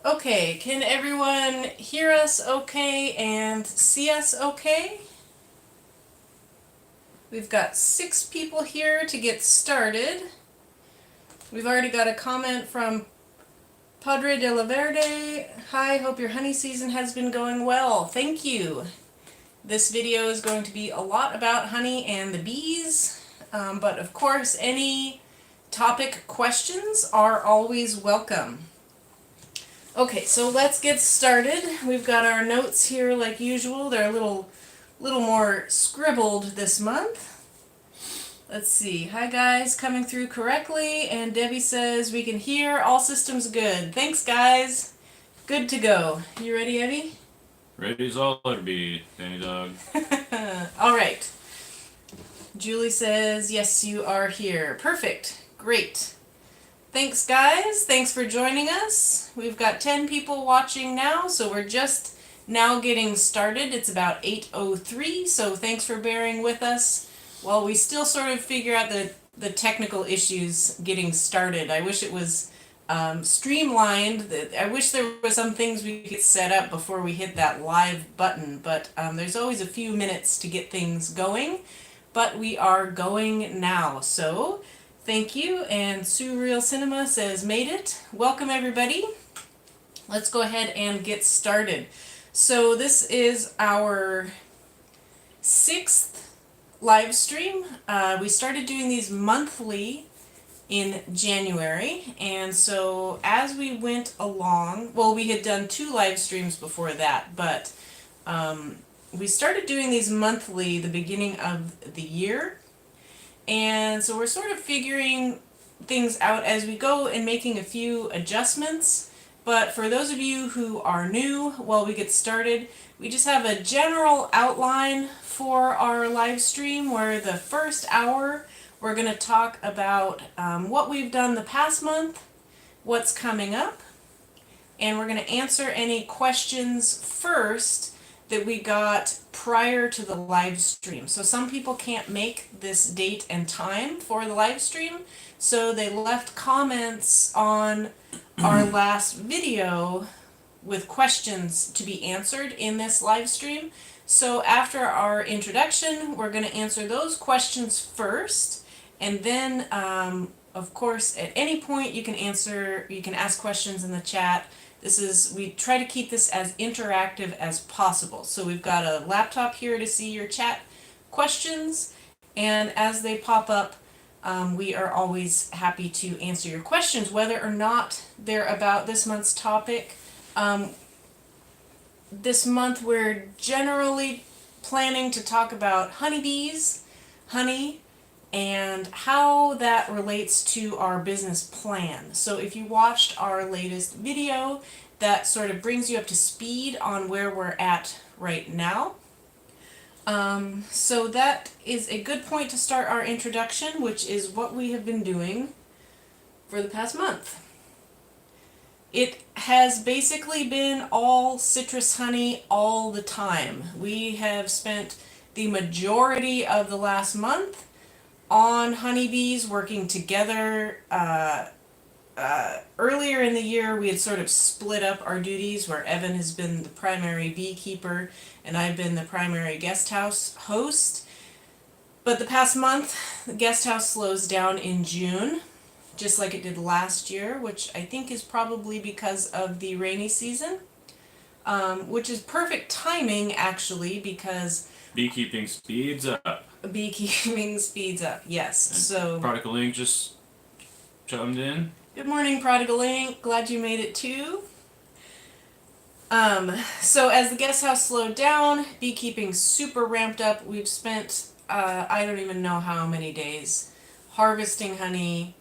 Okay, can everyone hear us okay and see us okay? We've got 6 people here to get started. We've already got a comment from Padre de la Verde. Hi, hope your honey season has been going well. Thank you. This video is going to be a lot about honey and the bees, but of course any topic questions are always welcome. Okay, so let's get started. We've got our notes here like usual. They're a little more scribbled this month. Let's see. Hi guys, coming through correctly, and Debbie says we can hear, all systems good. Thanks guys. Good to go. You ready, Eddie? Ready as I'll ever be, Danny Dog. All right. Julie says yes, you are here. Perfect. Great. Thanks guys, thanks for joining us. We've got 10 people watching now, so we're just now getting started. It's about 8:03, so thanks for bearing with us while we still sort of figure out the technical issues getting started. I wish it was streamlined. I wish there was some things we could set up before we hit that live button, but there's always a few minutes to get things going, but we are going now, so thank you, and Surreal Cinema says, made it. Welcome everybody. Let's go ahead and get started. So this is our 6th live stream. We started doing these monthly in January, and so as we went along, well, we had done 2 live streams before that, but we started doing these monthly the beginning of the year. And so we're sort of figuring things out as we go and making a few adjustments. But for those of you who are new, while we get started, we just have a general outline for our live stream where the first hour we're going to talk about what we've done the past month, what's coming up, and we're going to answer any questions first that we got prior to the live stream. So some people can't make this date and time for the live stream, so they left comments on our last video with questions to be answered in this live stream. So after our introduction, we're going to answer those questions first, and then of course at any point you can ask questions in the chat. We try to keep this as interactive as possible. So we've got a laptop here to see your chat questions, and as they pop up, we are always happy to answer your questions, whether or not they're about this month's topic. This month we're generally planning to talk about honeybees, honey, and how that relates to our business plan. So if you watched our latest video, that sort of brings you up to speed on where we're at right now. So that is a good point to start our introduction, which is what we have been doing for the past month. It has basically been all citrus honey all the time. We have spent the majority of the last month on honeybees working together. Earlier in the year, we had sort of split up our duties where Evan has been the primary beekeeper and I've been the primary guest house host. But the past month, the guest house slows down in June, just like it did last year, which I think is probably because of the rainy season, which is perfect timing actually, because Beekeeping speeds up. beekeeping speeds up, yes. And so Prodigal Ink just chimed in. Good morning, Prodigal Ink. Glad you made it too. So as the guest house slowed down, beekeeping super ramped up. We've spent, I don't even know how many days, harvesting honey,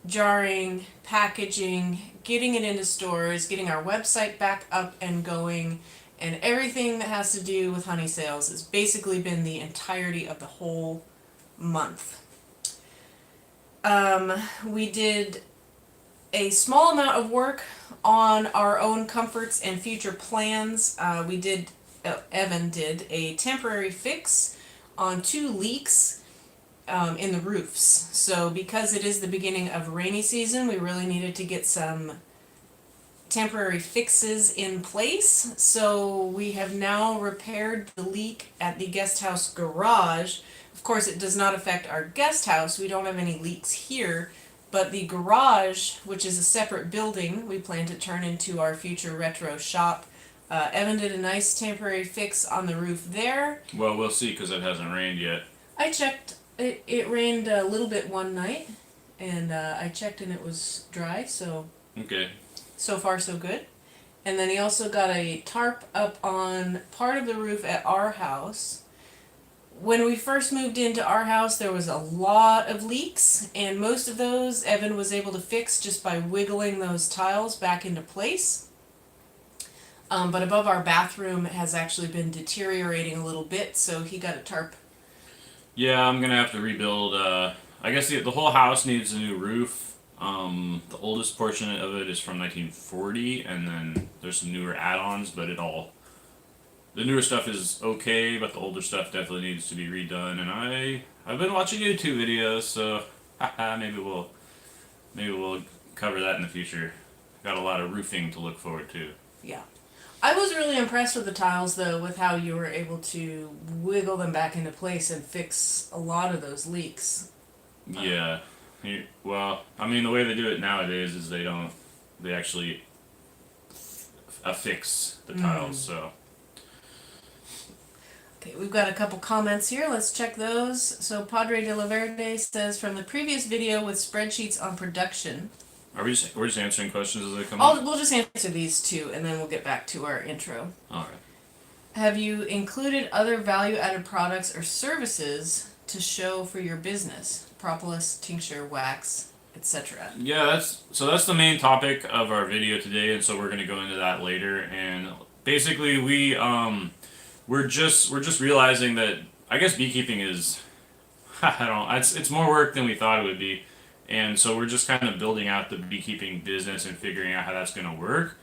jarring, packaging, getting it into stores, getting our website back up and going, and everything that has to do with honey sales has basically been the entirety of the whole month. We did a small amount of work on our own comforts and future plans. Evan did a temporary fix on 2 leaks in the roofs. So because it is the beginning of rainy season, we really needed to get some temporary fixes in place. So we have now repaired the leak at the guest house garage. Of course, it does not affect our guest house. We don't have any leaks here. But the garage, which is a separate building, we plan to turn into our future retro shop. Evan did a nice temporary fix on the roof there. Well, we'll see because it hasn't rained yet. I checked. It rained a little bit one night, and I checked and it was dry, so Okay. so far so good. And then he also got a tarp up on part of the roof at our house. When we first moved into our house, there was a lot of leaks, and most of those Evan was able to fix just by wiggling those tiles back into place. But above our bathroom has actually been deteriorating a little bit, so he got a tarp. Yeah, I'm gonna have to rebuild. I guess the whole house needs a new roof. The oldest portion of it is from 1940, and then there's some newer add-ons, but the newer stuff is okay, but the older stuff definitely needs to be redone. And I've been watching YouTube videos, so maybe we'll cover that in the future. Got a lot of roofing to look forward to. Yeah. I was really impressed with the tiles, though, with how you were able to wiggle them back into place and fix a lot of those leaks. Yeah. Well, I mean, the way they do it nowadays is they actually affix the tiles, so. Okay, we've got a couple comments here. Let's check those. So Padre de la Verde says, from the previous video with spreadsheets on production. We're just answering questions as they come up? We'll just answer these two, and then we'll get back to our intro. Alright. Have you included other value-added products or services to show for your business? Propolis, tincture, wax, etc. Yeah, that's the main topic of our video today, and so we're gonna go into that later. And basically, we're just realizing that I guess beekeeping is it's more work than we thought it would be. And so we're just kind of building out the beekeeping business and figuring out how that's going to work.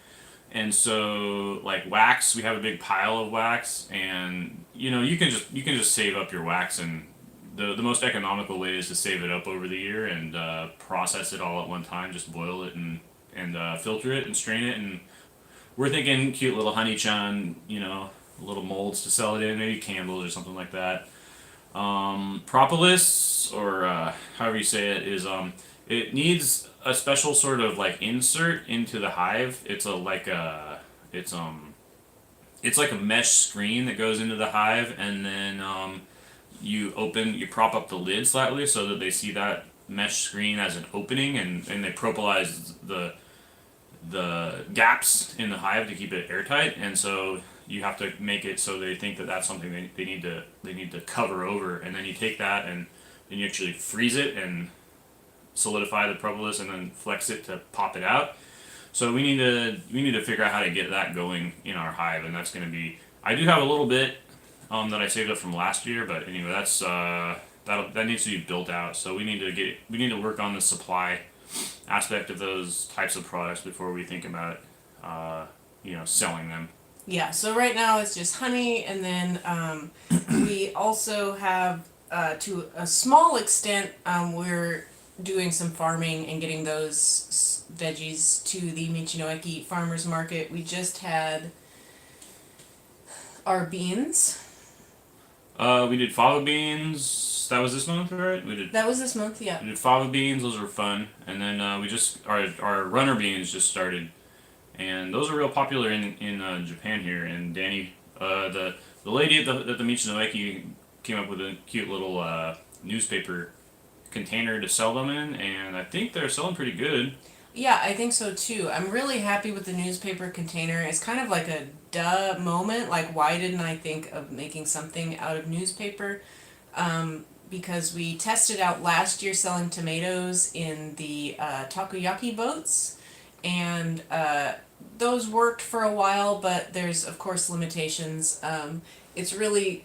And so, like wax, we have a big pile of wax, and you can just save up your wax, and the most economical way is to save it up over the year and process it all at one time. Just boil it and filter it and strain it. And we're thinking cute little honey-chan, little molds to sell it in, maybe candles or something like that. Propolis, or however you say it, is it needs a special sort of like insert into the hive. It's like a mesh screen that goes into the hive, and then you prop up the lid slightly so that they see that mesh screen as an opening, and they propolize the gaps in the hive to keep it airtight. And so you have to make it so they think that that's something they need to cover over, and then you take that and then you actually freeze it and solidify the propolis and then flex it to pop it out. So we need to figure out how to get that going in our hive, and that's going to be. I do have a little bit that I saved up from last year, but anyway, that's that needs to be built out. So we need to work on the supply aspect of those types of products before we think about selling them. Yeah, so right now it's just honey, and then we also have, to a small extent, we're doing some farming and getting those veggies to the Michinoeki farmers market. We just had our beans. We did fava beans. That was this month, right? That was this month, yeah. We did fava beans. Those were fun, and then our runner beans just started. And those are real popular in Japan here. And Danny, the lady at the Michinoeki came up with a cute little newspaper container to sell them in, and I think they're selling pretty good. Yeah, I think so too. I'm really happy with the newspaper container. It's kind of like a duh moment. Like, why didn't I think of making something out of newspaper? Because we tested out last year selling tomatoes in the takoyaki boats, and those worked for a while, but there's of course limitations. It's really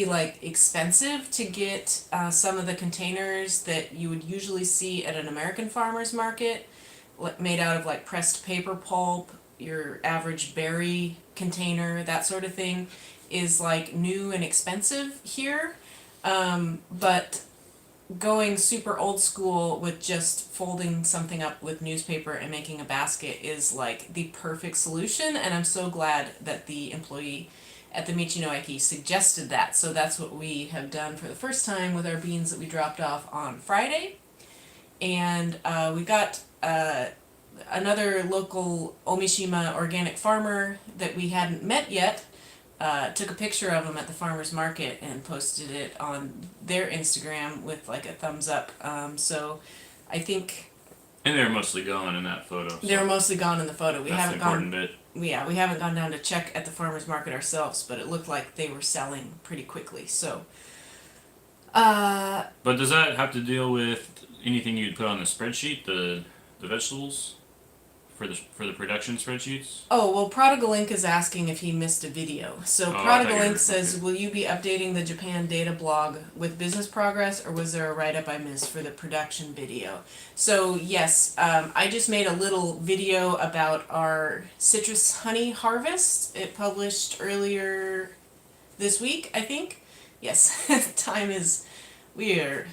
like expensive to get some of the containers that you would usually see at an American farmer's market, made out of like pressed paper pulp. Your average berry container, that sort of thing, is like new and expensive here. But going super old school with just folding something up with newspaper and making a basket is like the perfect solution, and I'm so glad that the employee at the Michinoeki suggested that. So that's what we have done for the first time with our beans that we dropped off on Friday. And we got another local Ōmishima organic farmer that we hadn't met yet. Took a picture of him at the farmer's market and posted it on their Instagram with like a thumbs up. So I think And they were mostly gone in that photo. they were mostly gone in the photo. We that's haven't the important gone. bit. Yeah, we haven't gone down to check at the farmer's market ourselves, but it looked like they were selling pretty quickly. So. But does that have to deal with anything you'd put on the spreadsheet, the vegetables, for the production spreadsheets? Oh, well, Prodigal Link is asking if he missed a video. So I Prodigal thought you Link were- says, okay. will you be updating the Japan data blog with business progress, or was there a write-up I missed for the production video? So yes, I just made a little video about our citrus honey harvest. It published earlier this week, I think. Yes, time is, we are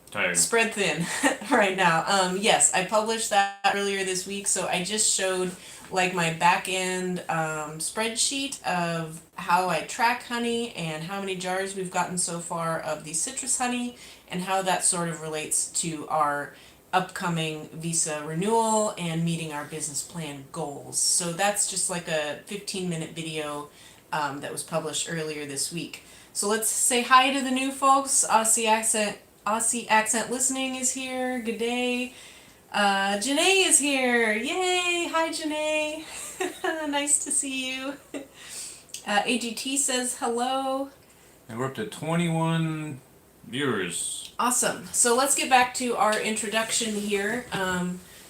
Tired. spread thin right now. Yes, I published that earlier this week, so I just showed like my back end spreadsheet of how I track honey and how many jars we've gotten so far of the citrus honey and how that sort of relates to our upcoming visa renewal and meeting our business plan goals. So that's just like a 15-minute video that was published earlier this week. So let's say hi to the new folks. Aussie accent listening is here. Good day. Janae is here. Yay! Hi, Janae. Nice to see you. AGT says hello. And we're up to 21 viewers. Awesome. So let's get back to our introduction here.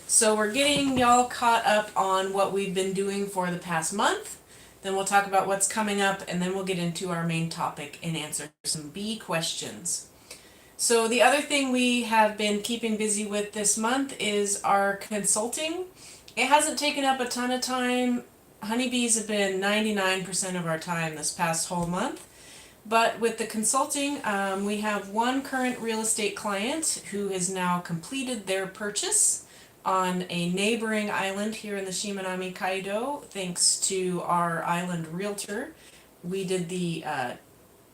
So we're getting y'all caught up on what we've been doing for the past month. Then we'll talk about what's coming up, and then we'll get into our main topic and answer some B questions. So the other thing we have been keeping busy with this month is our consulting. It hasn't taken up a ton of time. Honeybees have been 99% of our time this past whole month. But with the consulting, we have one current real estate client who has now completed their purchase on a neighboring island here in the Shimanami Kaido. Thanks to our island realtor, we did the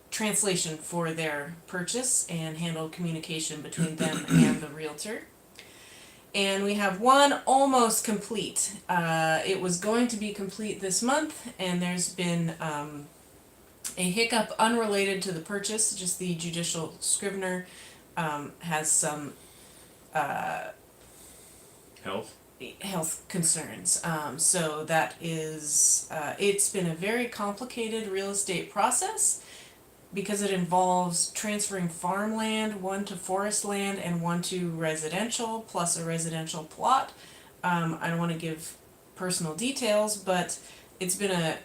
translation for their purchase and handled communication between them and the realtor. And we have one almost complete. It was going to be complete this month, and there's been a hiccup unrelated to the purchase. Just the judicial scrivener has some health concerns. So that is, it's been a very complicated real estate process, because it involves transferring farmland, one to forest land and one to residential, plus a residential plot. I don't want to give personal details, but it's been a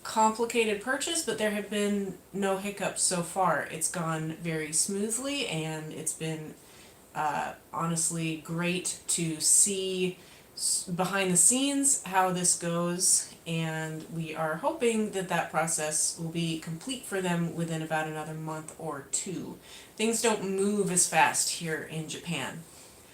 complicated purchase, but there have been no hiccups so far. It's gone very smoothly, and it's been honestly great to see behind the scenes how this goes, and we are hoping that that process will be complete for them within about another month or two. Things don't move as fast here in Japan.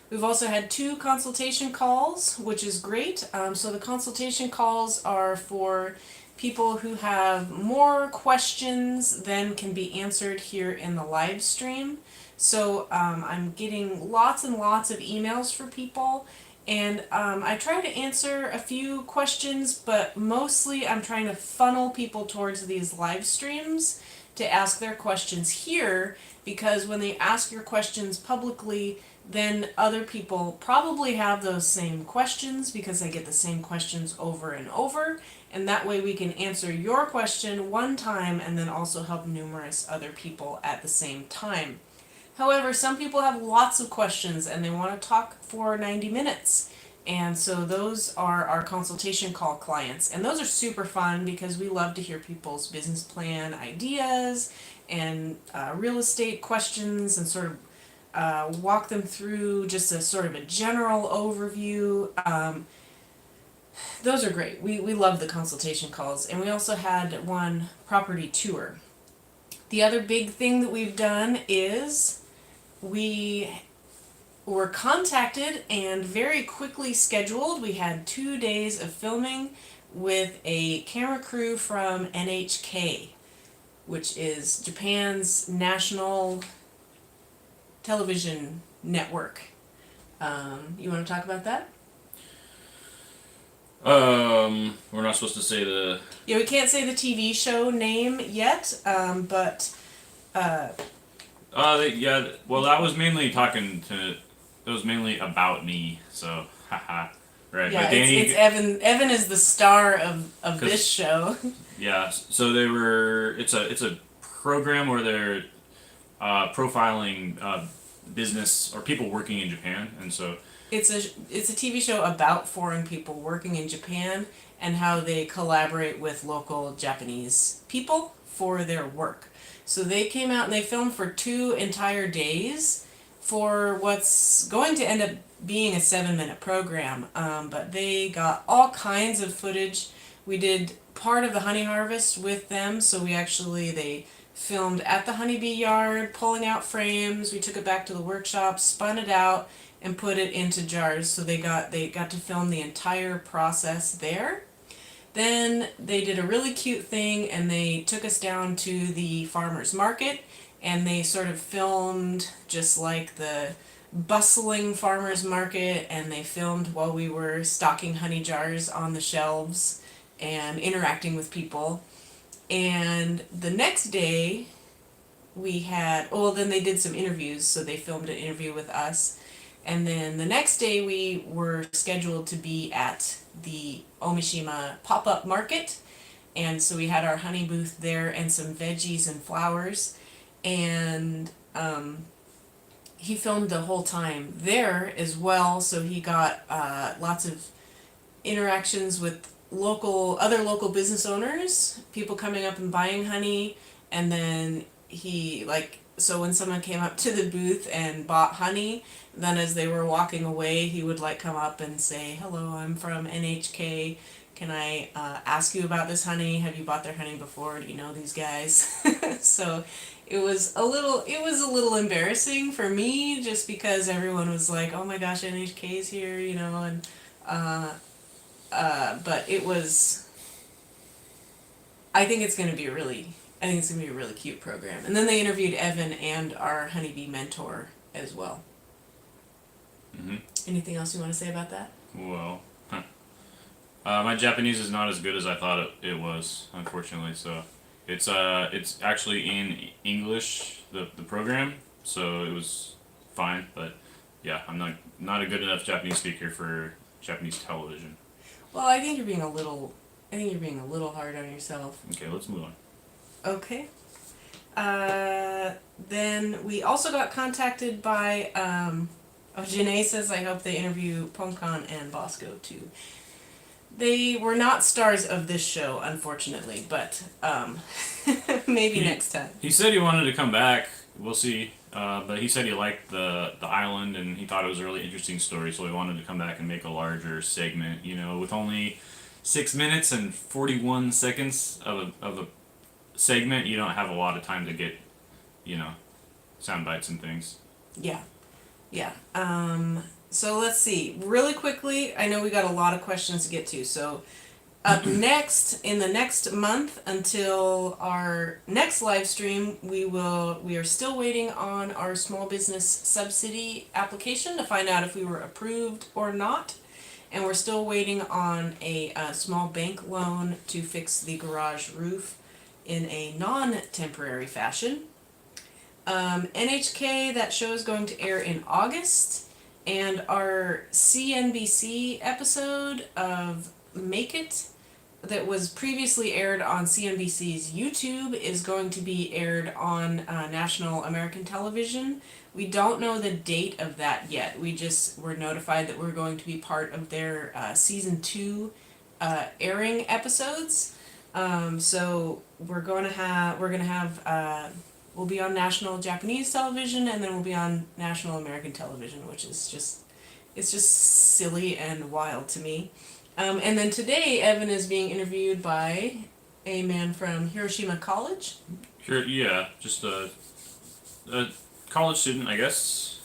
We've also had 2 consultation calls, which is great. So the consultation calls are for people who have more questions than can be answered here in the live stream. So I'm getting lots and lots of emails for people. And I try to answer a few questions, but mostly I'm trying to funnel people towards these live streams to ask their questions here, because when they ask your questions publicly, then other people probably have those same questions because they get the same questions over and over. And that way we can answer your question one time and then also help numerous other people at the same time. However, some people have lots of questions and they want to talk for 90 minutes. And so those are our consultation call clients. And those are super fun because we love to hear people's business plan ideas and real estate questions, and sort of walk them through just a sort of a general overview. Those are great. We love the consultation calls. And we also had one property tour. The other big thing that we've done is we were contacted and very quickly scheduled. We had 2 days of filming with a camera crew from NHK, which is Japan's national television network. You want to talk about that? We're not supposed to say the. Yeah, we can't say the TV show name yet, but Yeah. Well, that was mainly talking to. It was mainly about me. So, haha. Right. yeah, But Danny. it's Evan. Evan is the star of this show. Yeah. So they were. It's a program where they're profiling business or people working in Japan, and so. It's a TV show about foreign people working in Japan and how they collaborate with local Japanese people for their work. So they came out and they filmed for 2 entire days for what's going to end up being a 7-minute program. But they got all kinds of footage. We did part of the honey harvest with them, so they filmed at the honeybee yard, pulling out frames. We took it back to the workshop, spun it out, and put it into jars. So they got to film the entire process there. Then they did a really cute thing and they took us down to the farmers market and they sort of filmed just like the bustling farmers market, and they filmed while we were stocking honey jars on the shelves and interacting with people. And the next day then they did some interviews, so they filmed an interview with us. And then the next day we were scheduled to be at the Ōmishima pop-up market. And so we had our honey booth there and some veggies and flowers. And he filmed the whole time there as well. So he got lots of interactions with other local business owners, people coming up and buying honey. And then so when someone came up to the booth and bought honey, then as they were walking away, he would come up and say, "Hello, I'm from NHK. Can I ask you about this honey? Have you bought their honey before? Do you know these guys?" So it was a little embarrassing for me, just because everyone was like, "Oh my gosh, NHK's here," and but it was. I think it's going to be a really cute program. And then they interviewed Evan and our honeybee mentor as well. Mm-hmm. Anything else you want to say about that? Well, my Japanese is not as good as I thought it was, unfortunately. So, it's actually in English, the program. So it was fine, but yeah, I'm not a good enough Japanese speaker for Japanese television. Well, I think you're being a little hard on yourself. Okay, let's move on. Okay. Then we also got contacted by Janae says, "I hope they interview Ponkan and Bosco too." They were not stars of this show, unfortunately, but maybe next time. He said he wanted to come back. We'll see. But he said he liked the island and he thought it was a really interesting story, so he wanted to come back and make a larger segment. With only 6 minutes and 41 seconds of a segment, you don't have a lot of time to get, sound bites and things. Yeah. So let's see. Really quickly, I know we got a lot of questions to get to. So up next, in the next month until our next live stream, we are still waiting on our small business subsidy application to find out if we were approved or not. And we're still waiting on a small bank loan to fix the garage roof in a non-temporary fashion. NHK, that show is going to air in August, and our CNBC episode of Make It that was previously aired on CNBC's YouTube is going to be aired on National American Television. We don't know the date of that yet. We just were notified that we're going to be part of their season 2 airing episodes. So we'll be on national Japanese television, and then we'll be on national American television, which is it's just silly and wild to me. And then today, Evan is being interviewed by a man from Hiroshima College. Yeah, just a college student, I guess.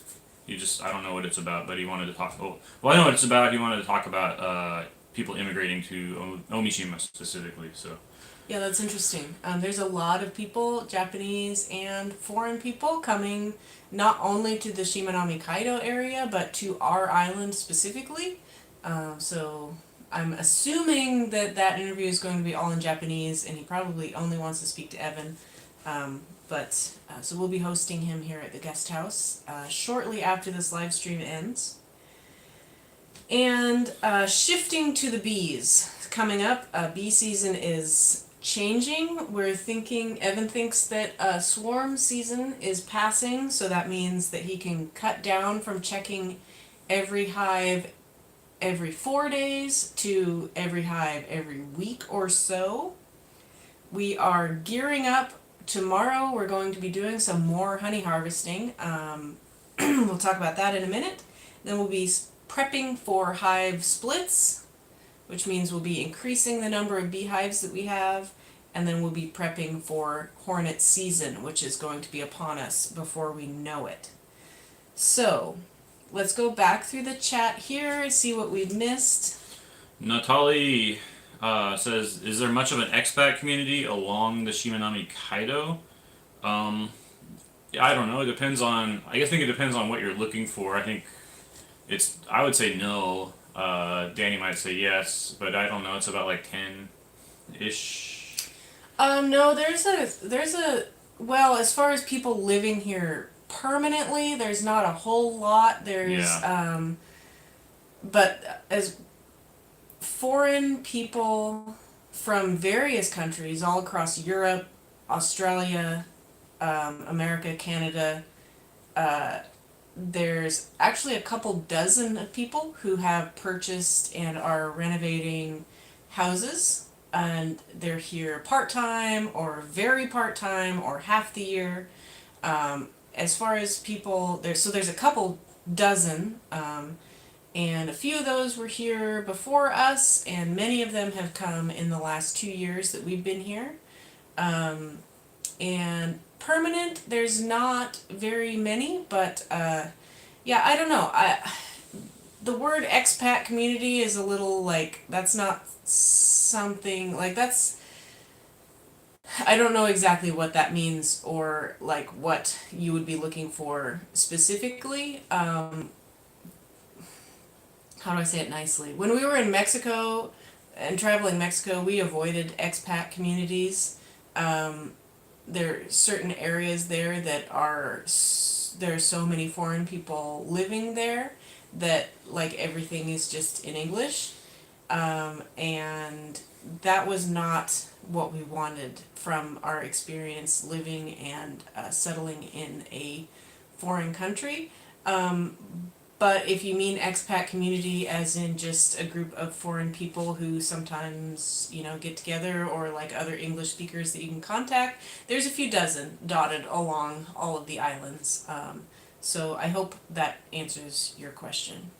I don't know what it's about, but he wanted to talk. Oh, well, I know what it's about. He wanted to talk about people immigrating to Ōmishima specifically. So, Yeah, that's interesting. There's a lot of people, Japanese and foreign people, coming not only to the Shimanami Kaido area, but to our island specifically. So I'm assuming that that interview is going to be all in Japanese, and he probably only wants to speak to Evan. So we'll be hosting him here at the guest house shortly after this live stream ends. And shifting to the bees, coming up, bee season is changing. Evan thinks that swarm season is passing, so that means that he can cut down from checking every hive every 4 days to every hive every week or so. We are gearing up. Tomorrow we're going to be doing some more honey harvesting. We'll talk about that in a minute. Then we'll be prepping for hive splits, which means we'll be increasing the number of beehives that we have, and then we'll be prepping for hornet season, which is going to be upon us before we know it. So, let's go back through the chat here, see what we've missed. Natali says, "Is there much of an expat community along the Shimanami Kaido?" I don't know. It depends on. I think it depends on what you're looking for. I would say no. Danny might say yes, but I don't know. It's about like 10-ish. No, well, as far as people living here permanently, there's not a whole lot. But as foreign people from various countries all across Europe, Australia, America, Canada, there's actually a couple dozen of people who have purchased and are renovating houses, and they're here part-time or very part-time or half the year. As far as people, there's a couple dozen, and a few of those were here before us, and many of them have come in the last 2 years that we've been here. And permanent, there's not very many, but yeah, I don't know. The word expat community is a little like, that's not something, like that's, I don't know exactly what that means or like what you would be looking for specifically. How do I say it nicely? When we were in Mexico and traveling Mexico, we avoided expat communities. There are certain areas there that there are so many foreign people living there that like everything is just in English. And that was not what we wanted from our experience living and settling in a foreign country. But if you mean expat community as in just a group of foreign people who sometimes, get together, or like other English speakers that you can contact, there's a few dozen dotted along all of the islands. So I hope that answers your question.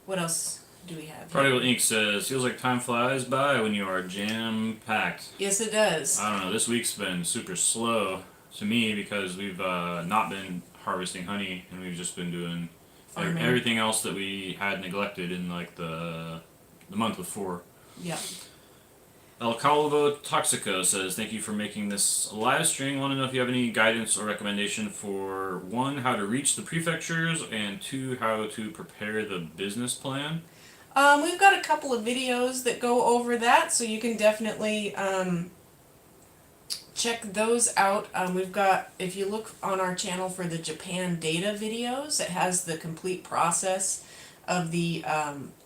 What else do we have? Prodigal Ink says, "Feels like time flies by when you are jam-packed." Yes, it does. I don't know, this week's been super slow to me because we've not been harvesting honey, and we've just been doing everything else that we had neglected in like the month before. Yeah. El Calvo Toxico says, "Thank you for making this live stream. Want to know if you have any guidance or recommendation for 1, how to reach the prefectures, and 2, how to prepare the business plan?" We've got a couple of videos that go over that, so you can definitely check those out. If you look on our channel for the Japan data videos, it has the complete process of the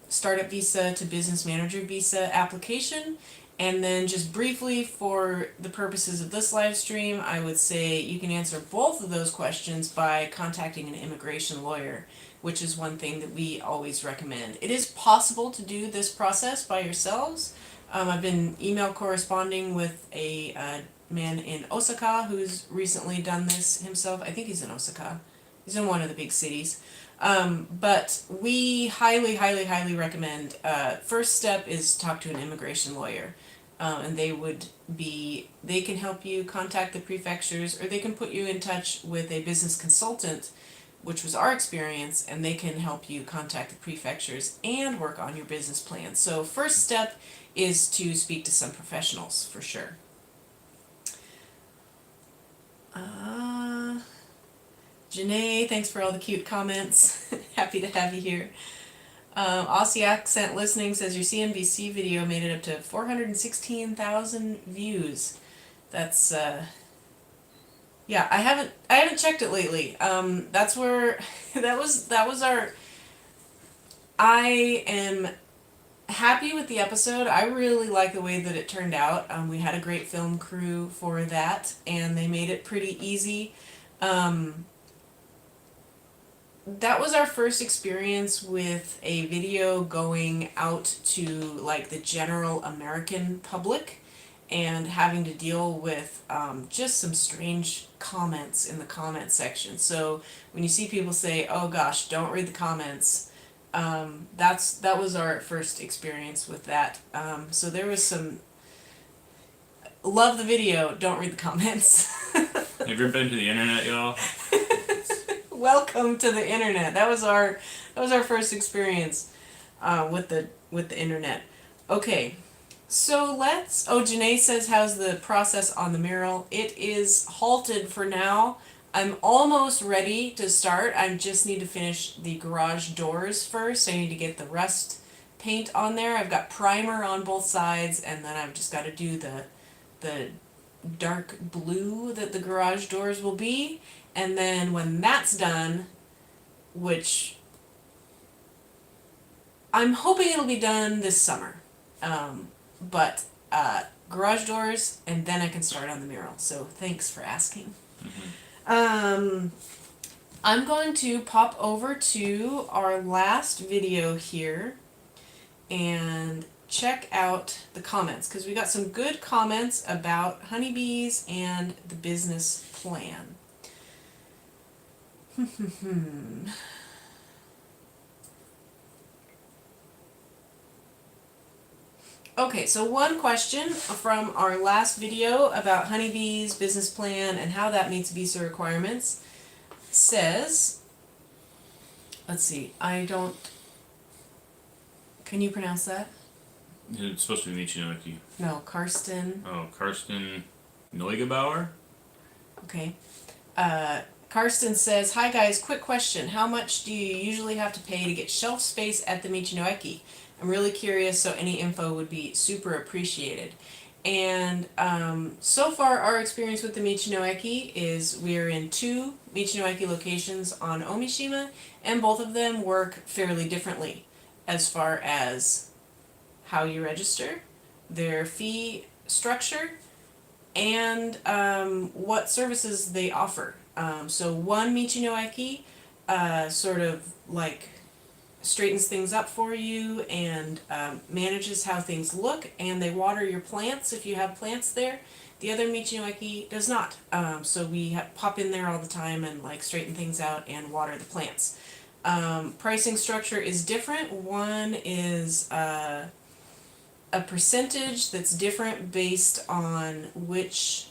startup visa to business manager visa application. And then just briefly, for the purposes of this live stream, I would say you can answer both of those questions by contacting an immigration lawyer, which is one thing that we always recommend. It is possible to do this process by yourselves. I've been email corresponding with a man in Osaka who's recently done this himself. I think he's in Osaka. He's in one of the big cities. But we highly, highly, highly recommend, first step is talk to an immigration lawyer. and they can help you contact the prefectures, or they can put you in touch with a business consultant, which was our experience, and they can help you contact the prefectures and work on your business plan. So first step is to speak to some professionals for sure. Janae, thanks for all the cute comments. Happy to have you here. Aussie Accent Listening says your CNBC video made it up to 416,000 views. That's yeah, I haven't checked it lately. That's where that was our. I am happy with the episode. I really like the way that it turned out. We had a great film crew for that, and they made it pretty easy. That was our first experience with a video going out to like the general American public and having to deal with just some strange comments in the comment section. So when you see people say, oh gosh, don't read the comments, that was our first experience with that. So there was some, love the video, don't read the comments. Have you ever been to the internet, y'all? Welcome to the internet. That was our first experience with the internet. Okay, so Janae says, how's the process on the mural? It is halted for now. I'm almost ready to start. I just need to finish the garage doors first. I need to get the rust paint on there. I've got primer on both sides, and then I've just got to do the dark blue that the garage doors will be. And then when that's done, which I'm hoping it'll be done this summer, but garage doors, and then I can start on the mural. So thanks for asking. Mm-hmm. I'm going to pop over to our last video here and check out the comments, because we got some good comments about honeybees and the business plan. Okay, so one question from our last video about honeybees, business plan, and how that meets visa requirements says, let's see, can you pronounce that? It's supposed to be Michinoki. No, Karsten. Oh, Karsten Neugebauer? Okay. Karsten says, hi guys, quick question. How much do you usually have to pay to get shelf space at the Michinoeki? I'm really curious, so any info would be super appreciated. And so far, our experience with the Michinoeki is we're in 2 Michinoeki locations on Ōmishima, and both of them work fairly differently as far as how you register, their fee structure, and what services they offer. So one Michinoeki sort of like straightens things up for you and manages how things look, and they water your plants if you have plants there. The other Michinoeki does not. So we pop in there all the time and like straighten things out and water the plants. Pricing structure is different. One is a percentage that's different based on which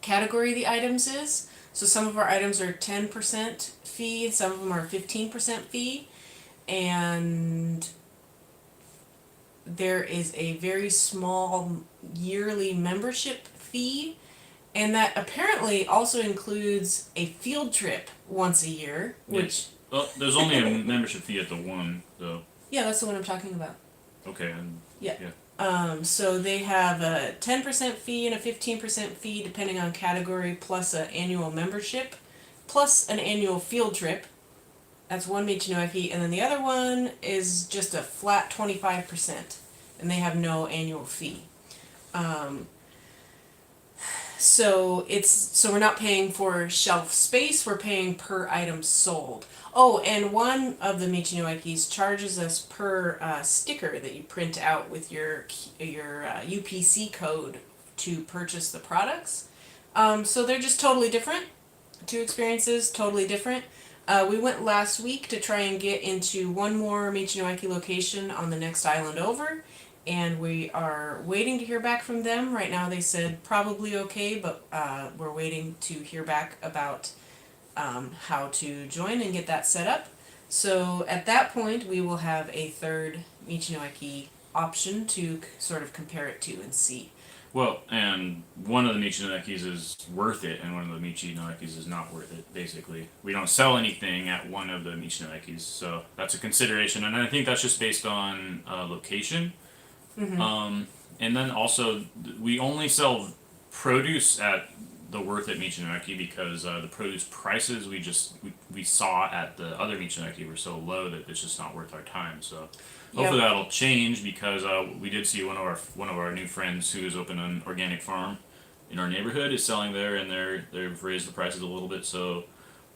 category the items is. So some of our items are 10% fee, some of them are 15% fee, and there is a very small yearly membership fee, and that apparently also includes a field trip once a year, which... Well, there's only a membership fee at the one, though. Yeah, that's the one I'm talking about. Okay. Yeah. So they have a 10% fee and a 15% fee depending on category, plus an annual membership, plus an annual field trip. That's one Michinoeki, and then the other one is just a flat 25%, and they have no annual fee. So we're not paying for shelf space, we're paying per item sold. Oh, and one of the Michinoekis charges us per sticker that you print out with your UPC code to purchase the products. So they're just totally different. 2 experiences, totally different. We went last week to try and get into one more Michinoeki location on the next island over, and we are waiting to hear back from them. Right now they said probably okay, but we're waiting to hear back about how to join and get that set up. So at that point, we will have a third Michinoeki option to sort of compare it to and see. Well, and one of the Michinoekis is worth it, and one of the Michinoekis is not worth it. Basically, we don't sell anything at one of the Michinoekis, so that's a consideration. And I think that's just based on location. And then also, we only sell produce at the Worth It Michinoeki because the produce prices we saw at the other Michinoeki were so low that it's just not worth our time. So hopefully that'll change because we did see one of our new friends who has opened an organic farm in our neighborhood is selling there, and they've raised the prices a little bit. So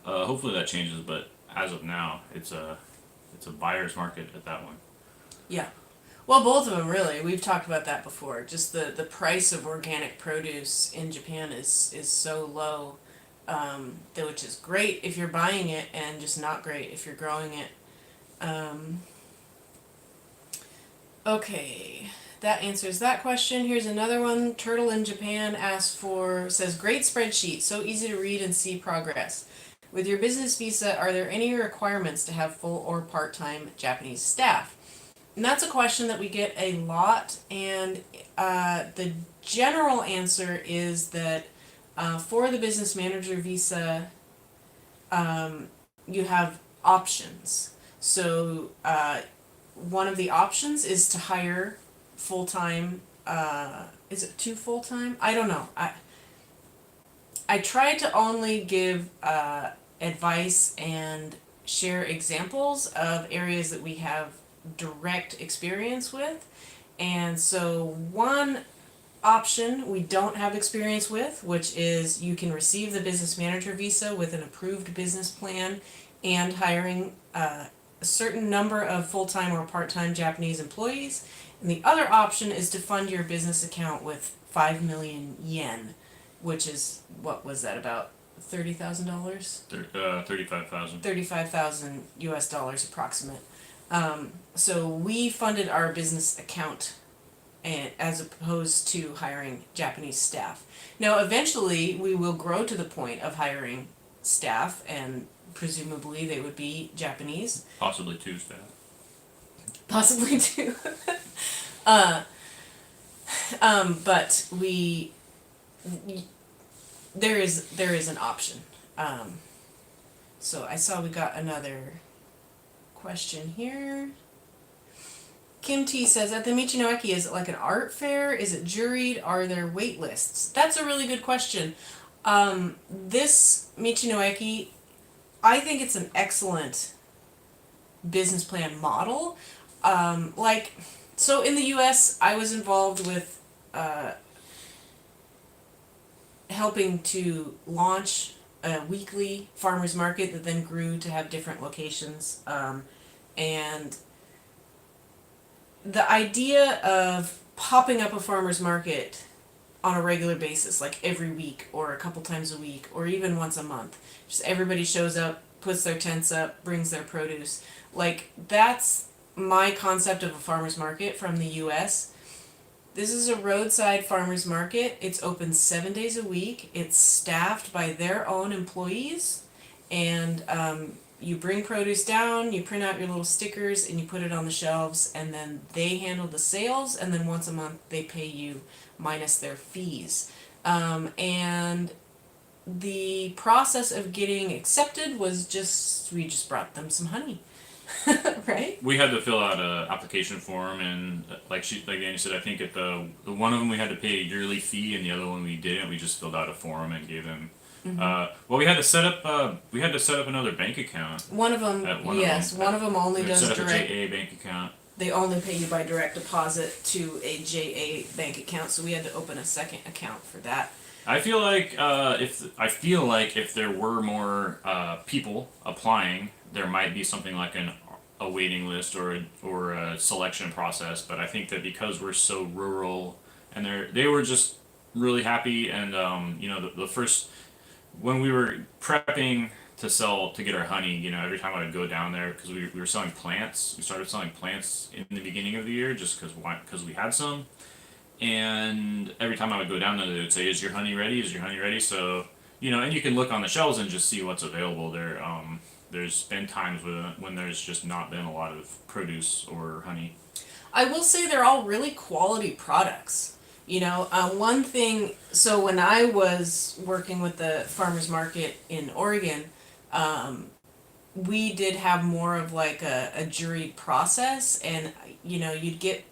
hopefully that changes. But as of now, it's a buyer's market at that one. Yeah. Well, both of them really. We've talked about that before. Just the price of organic produce in Japan is so low, which is great if you're buying it, and just not great if you're growing it. Okay, that answers that question. Here's another one. Turtle in Japan says, great spreadsheet, so easy to read and see progress. With your business visa, are there any requirements to have full or part-time Japanese staff? And that's a question that we get a lot, and the general answer is that for the business manager visa, you have options. So one of the options is to hire full-time, is it 2 full-time? I don't know. I try to only give advice and share examples of areas that we have direct experience with. And so one option we don't have experience with, which is you can receive the business manager visa with an approved business plan and hiring a certain number of full-time or part-time Japanese employees. And the other option is to fund your business account with 5 million yen, which is, what was that, about $30,000? 35,000. 35,000 US dollars approximate. So we funded our business account as opposed to hiring Japanese staff. Now, eventually, we will grow to the point of hiring staff, and presumably they would be Japanese. Possibly 2 staff. Possibly 2. But there is an option. So I saw we got another question here. Kim T says, at the Michinoeki, is it like an art fair? Is it juried? Are there wait lists? That's a really good question. This Michinoeki, I think it's an excellent business plan model. So in the US, I was involved with helping to launch a weekly farmers market that then grew to have different locations. And the idea of popping up a farmers market on a regular basis, like every week or a couple times a week or even once a month, just everybody shows up, puts their tents up, brings their produce. Like, that's my concept of a farmers market from the US. This is a roadside farmers market. It's open 7 days a week. It's staffed by their own employees, and you bring produce down, you print out your little stickers, and you put it on the shelves, and then they handle the sales, and then once a month they pay you minus their fees. And the process of getting accepted was we just brought them some honey. Right? We had to fill out a application form, and like Danny said, I think at the one of them we had to pay a yearly fee, and the other one we didn't. We just filled out a form and gave them. Well, we had to set up another bank account. One of them, yes. One of them only does set up direct. a JA bank account. They only pay you by direct deposit to a JA bank account, so we had to open a second account for that. I feel like if there were more people applying, there might be something like a waiting list or a selection process. But I think that because we're so rural, and they were just really happy, and the first when we were prepping to get our honey. Every time I would go down there, because we were selling plants. We started selling plants in the beginning of the year just because we had some. And every time I would go down there, they would say, "Is your honey ready? Is your honey ready?" So and you can look on the shelves and just see what's available there. There's been times when there's just not been a lot of produce or honey. I will say they're all really quality products. One thing, so when I was working with the farmers market in Oregon, we did have more of like a juried process, and you'd get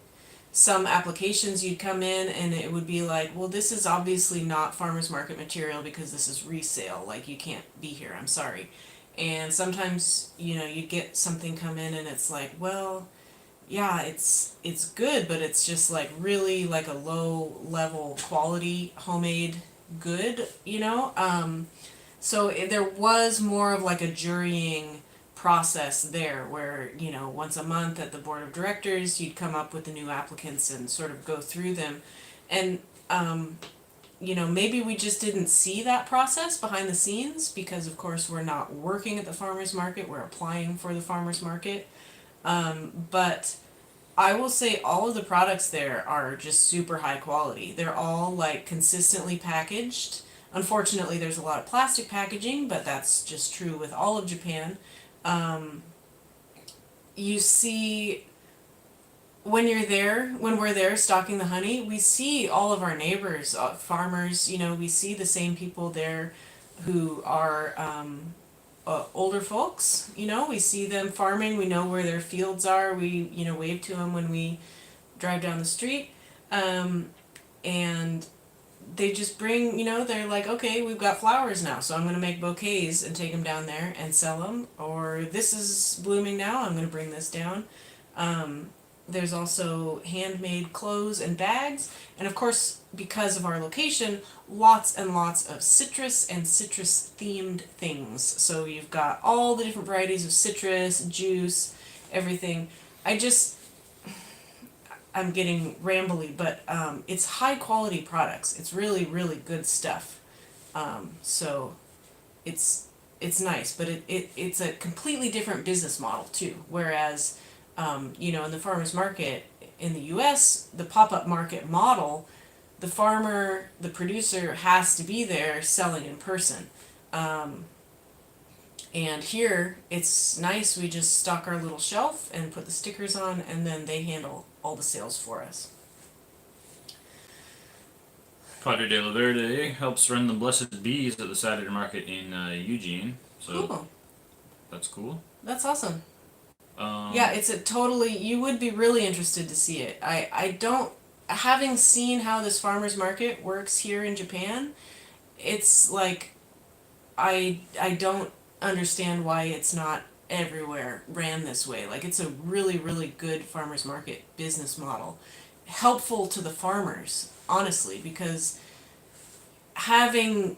some applications, you'd come in and it would be like, well, this is obviously not farmers market material because this is resale, like you can't be here, I'm sorry. And sometimes you'd get something come in and it's like, well, yeah, it's good, but it's just like really like a low level quality homemade good. So there was more of like a jurying process there where once a month at the board of directors you'd come up with the new applicants and sort of go through them. And maybe we just didn't see that process behind the scenes because of course we're not working at the farmers market, we're applying for the farmers market. But I will say all of the products there are just super high quality. They're all like consistently packaged. Unfortunately, there's a lot of plastic packaging, but that's just true with all of Japan. You see, when we're there stocking the honey, we see all of our neighbors, farmers, we see the same people there who are older folks. We see them farming, we know where their fields are, we wave to them when we drive down the street, and they just bring, they're like, okay, we've got flowers now, so I'm going to make bouquets and take them down there and sell them, or this is blooming now, I'm going to bring this down. There's also handmade clothes and bags, and of course, because of our location, lots and lots of citrus and citrus themed things. So you've got all the different varieties of citrus, juice, everything. I'm getting rambly, but it's high quality products. It's really, really good stuff. So it's nice, but it's a completely different business model too. Whereas, in the farmers market in the U.S., the pop-up market model, the farmer, the producer has to be there selling in person. And here, it's nice, we just stock our little shelf and put the stickers on, and then they handle all the sales for us. Padre de la Verde helps run the Blessed Bees at the Saturday market in Eugene. So cool. That's cool. That's awesome. Yeah, it's a totally, you would be really interested to see it. I don't, having seen how this farmer's market works here in Japan, it's like, I don't understand why it's not everywhere ran this way. Like, it's a really, really good farmer's market business model. Helpful to the farmers, honestly, because having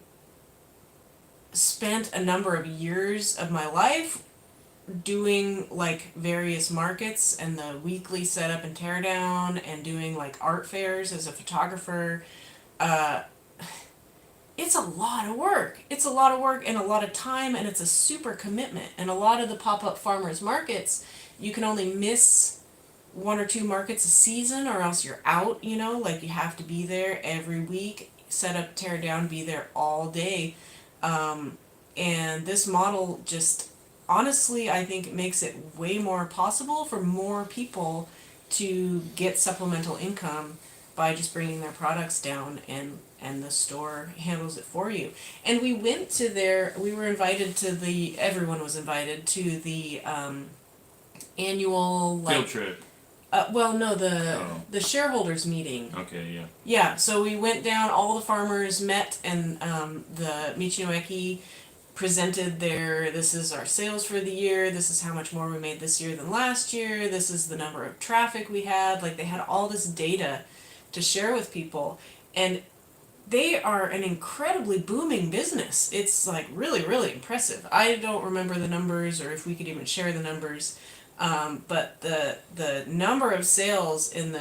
spent a number of years of my life doing like various markets and the weekly setup and tear down and doing like art fairs as a photographer, it's a lot of work. It's a lot of work and a lot of time, and it's a super commitment. And a lot of the pop-up farmers markets, you can only miss 1 or 2 markets a season or else you're out, like you have to be there every week, set up, tear down, be there all day. And this model just, honestly, I think it makes it way more possible for more people to get supplemental income by just bringing their products down, and the store handles it for you. And we went to we were invited to everyone was invited to the annual field trip. The shareholders meeting. Okay, yeah. Yeah, so we went down, all the farmers met, and the Michinoeki presented this is our sales for the year, this is how much more we made this year than last year, this is the number of traffic we had. Like, they had all this data to share with people, and they are an incredibly booming business. It's like really, really impressive. I don't remember the numbers or if we could even share the numbers, but the number of sales it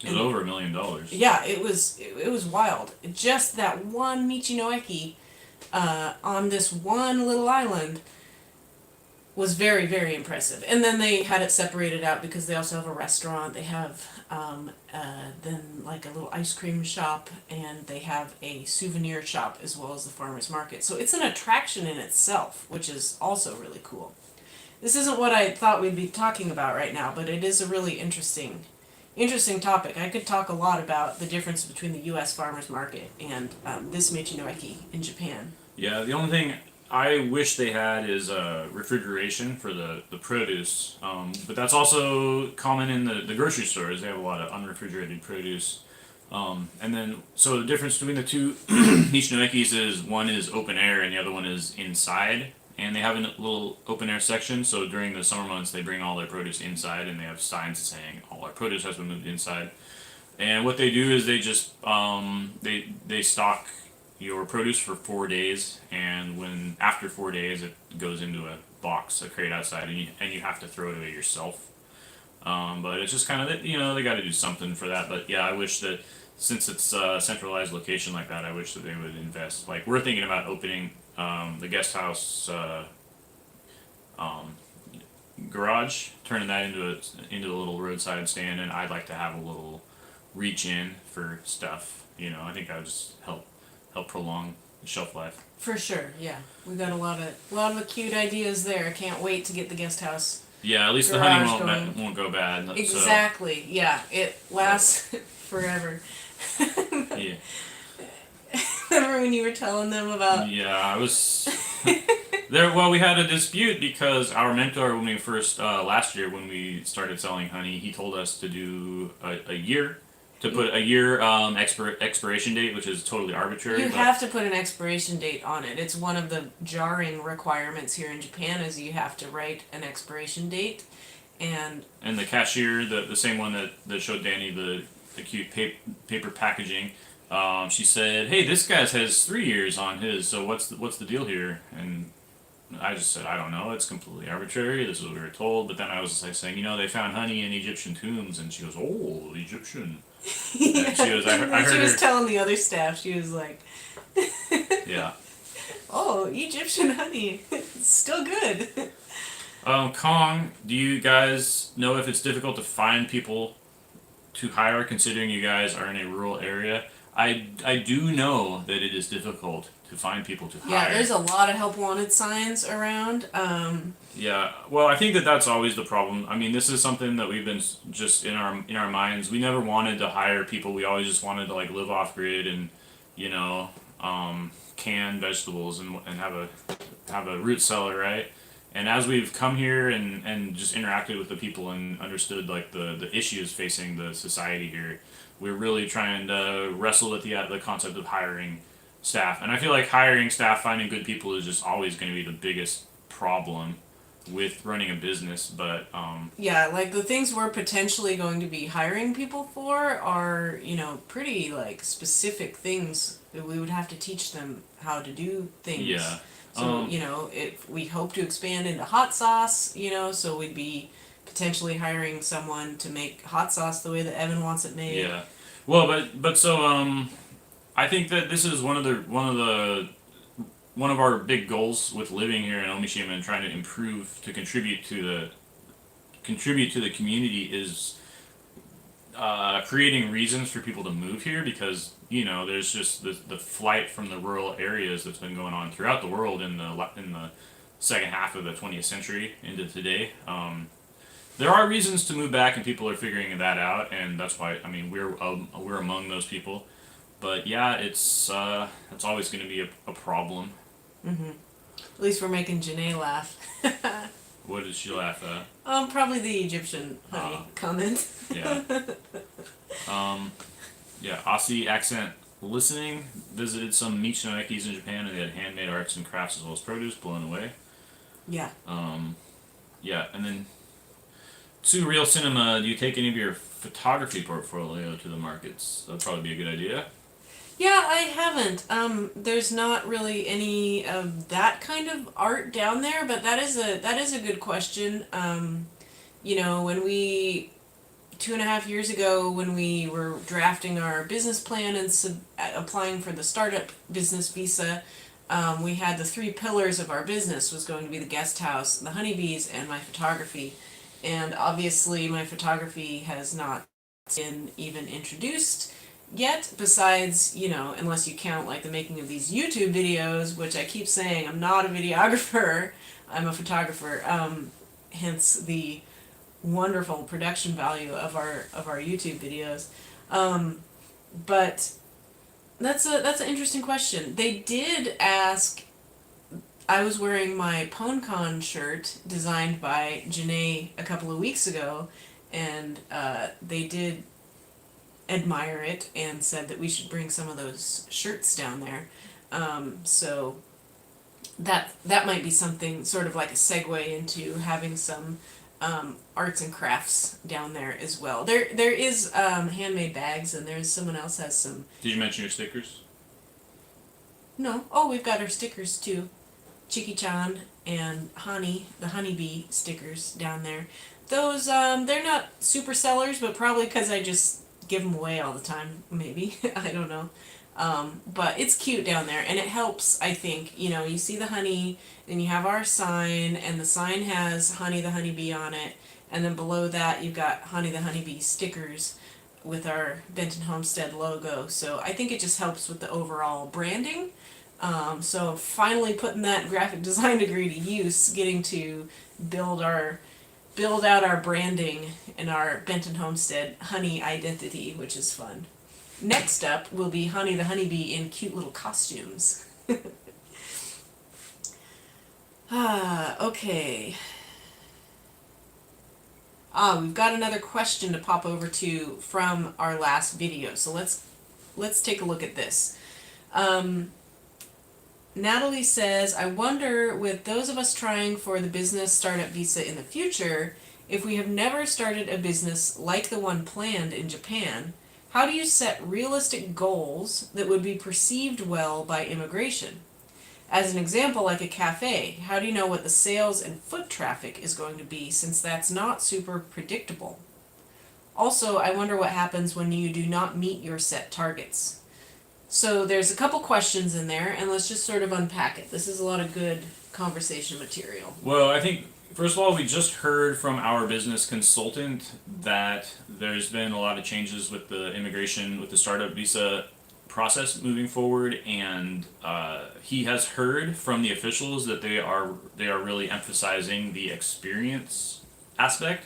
was over $1 million. Yeah, it was wild. Just that one Michinoeki on this one little island was very, very impressive. And then they had it separated out because they also have a restaurant. They have then like a little ice cream shop, and they have a souvenir shop as well as the farmer's market. So it's an attraction in itself, which is also really cool. This isn't what I thought we'd be talking about right now, but it is a really interesting topic. I could talk a lot about the difference between the U.S. farmers market and this Michinoeki in Japan. Yeah, the only thing I wish they had is refrigeration for the produce, but that's also common in the grocery stores. They have a lot of unrefrigerated produce. And then, so the difference between the two Michinoekis is one is open air and the other one is inside. And they have a little open air section, so during the summer months they bring all their produce inside, and they have signs saying all our produce has been moved inside. And what they do is they just they stock your produce for 4 days, and when after 4 days it goes into a box, a crate outside, and you have to throw it away yourself. But it's just kind of they got to do something for that. But yeah, I wish that since it's a centralized location like that, I wish that they would invest. Like we're thinking about opening the guest house garage, turning that into a little roadside stand, and I'd like to have a little reach in for stuff. I think that would just help prolong the shelf life. For sure, yeah. We got a lot of cute ideas there. I can't wait to get the guest house. Yeah, at least the honey won't go bad. Exactly. So. Yeah, it lasts forever. Yeah. Remember when you were telling them about? Yeah, I was there. Well, we had a dispute because our mentor, when we first last year when we started selling honey, he told us to do a year. To put a year expiration date, which is totally arbitrary. You have to put an expiration date on it. It's one of the jarring requirements here in Japan is you have to write an expiration date. And the cashier, the same one that showed Danny the cute paper packaging, she said, "Hey, this guy has 3 years on his. So what's the deal here?" And I just said, "I don't know. It's completely arbitrary. This is what we were told." But then I was like saying, they found honey in Egyptian tombs, and she goes, "Oh, Egyptian." Yeah. She was telling the other staff. She was like, "Yeah. Oh, Egyptian honey. It's still good." Kong, do you guys know if it's difficult to find people to hire, considering you guys are in a rural area? I do know that it is difficult to find people to hire. Yeah, there's a lot of help wanted signs around. Yeah, well, I think that's always the problem. I mean, this is something that we've been just in our minds. We never wanted to hire people. We always just wanted to live off grid and can vegetables and have a root cellar, right? And as we've come here and just interacted with the people and understood the issues facing the society here, we're really trying to wrestle with the concept of hiring staff. And I feel like hiring staff, finding good people is just always going to be the biggest problem with running a business. But yeah, the things we're potentially going to be hiring people for are pretty specific things that we would have to teach them how to do things. Yeah. So if we hope to expand into hot sauce, so we'd be potentially hiring someone to make hot sauce the way that Evan wants it made. Yeah. Well, but so I think that this is one of our big goals with living here in Ōmishima and trying to contribute to the community is creating reasons for people to move here, because there's just the flight from the rural areas that's been going on throughout the world in the second half of the 20th century into today. There are reasons to move back, and people are figuring that out, and that's why we're among those people. But yeah, it's always going to be a problem. Mm-hmm. At least we're making Janae laugh. What did she laugh at? Probably the Egyptian honey comment. Yeah. Yeah, Aussie accent listening. Visited some Michinoekis in Japan, and they had handmade arts and crafts as well as produce. Blown away. Yeah. Yeah, and then to Real Cinema, do you take any of your photography portfolio to the markets? That'd probably be a good idea. Yeah, I haven't. There's not really any of that kind of art down there, but that is a good question. When we 2.5 years ago, when we were drafting our business plan and applying for the startup business visa, we had the three pillars of our business was going to be the guest house, the honeybees, and my photography. And obviously my photography has not been even introduced yet, besides, unless you count like the making of these YouTube videos, which I keep saying I'm not a videographer, I'm a photographer, hence the wonderful production value of our YouTube videos. But that's an interesting question. They did ask. I was wearing my PwnCon shirt designed by Janae a couple of weeks ago, and they did admire it and said that we should bring some of those shirts down there. So that might be something sort of like a segue into having some arts and crafts down there as well. There is handmade bags, and there's someone else has some. Did you mention your stickers? No. Oh, we've got our stickers too. Chiki-chan and the honeybee stickers down there. Those, they're not super sellers, but probably because I just give them away all the time, maybe. I don't know. But it's cute down there, and it helps, I think. You see the honey, and you have our sign, and the sign has Honey the Honeybee on it, and then below that you've got Honey the Honeybee stickers with our Benton Homestead logo. So I think it just helps with the overall branding. So finally putting that graphic design degree to use, getting to build out our branding and our Benton Homestead honey identity, which is fun. Next up will be Honey the Honeybee in cute little costumes. Okay. We've got another question to pop over to from our last video. So let's take a look at this. Natalie says, I wonder, with those of us trying for the business startup visa in the future, if we have never started a business like the one planned in Japan, how do you set realistic goals that would be perceived well by immigration? As an example, like a cafe, how do you know what the sales and foot traffic is going to be, since that's not super predictable? Also, I wonder what happens when you do not meet your set targets. So there's a couple questions in there, and let's just sort of unpack it. This is a lot of good conversation material. Well, I think, first of all, we just heard from our business consultant that there's been a lot of changes with the immigration, with the startup visa process moving forward, and he has heard from the officials that they are really emphasizing the experience aspect.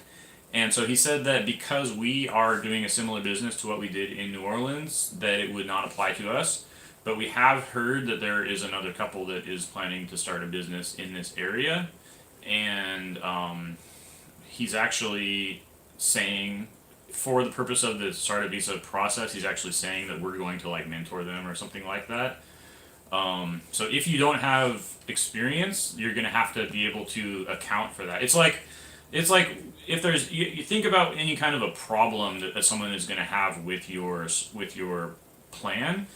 And so he said that because we are doing a similar business to what we did in New Orleans, that it would not apply to us. But we have heard that there is another couple that is planning to start a business in this area. And he's actually saying, for the purpose of the startup visa process, he's actually saying that we're going to like mentor them or something like that. So if you don't have experience, you're going to have to be able to account for that. It's like if there's you think about any kind of a problem that someone is going to have with your plan,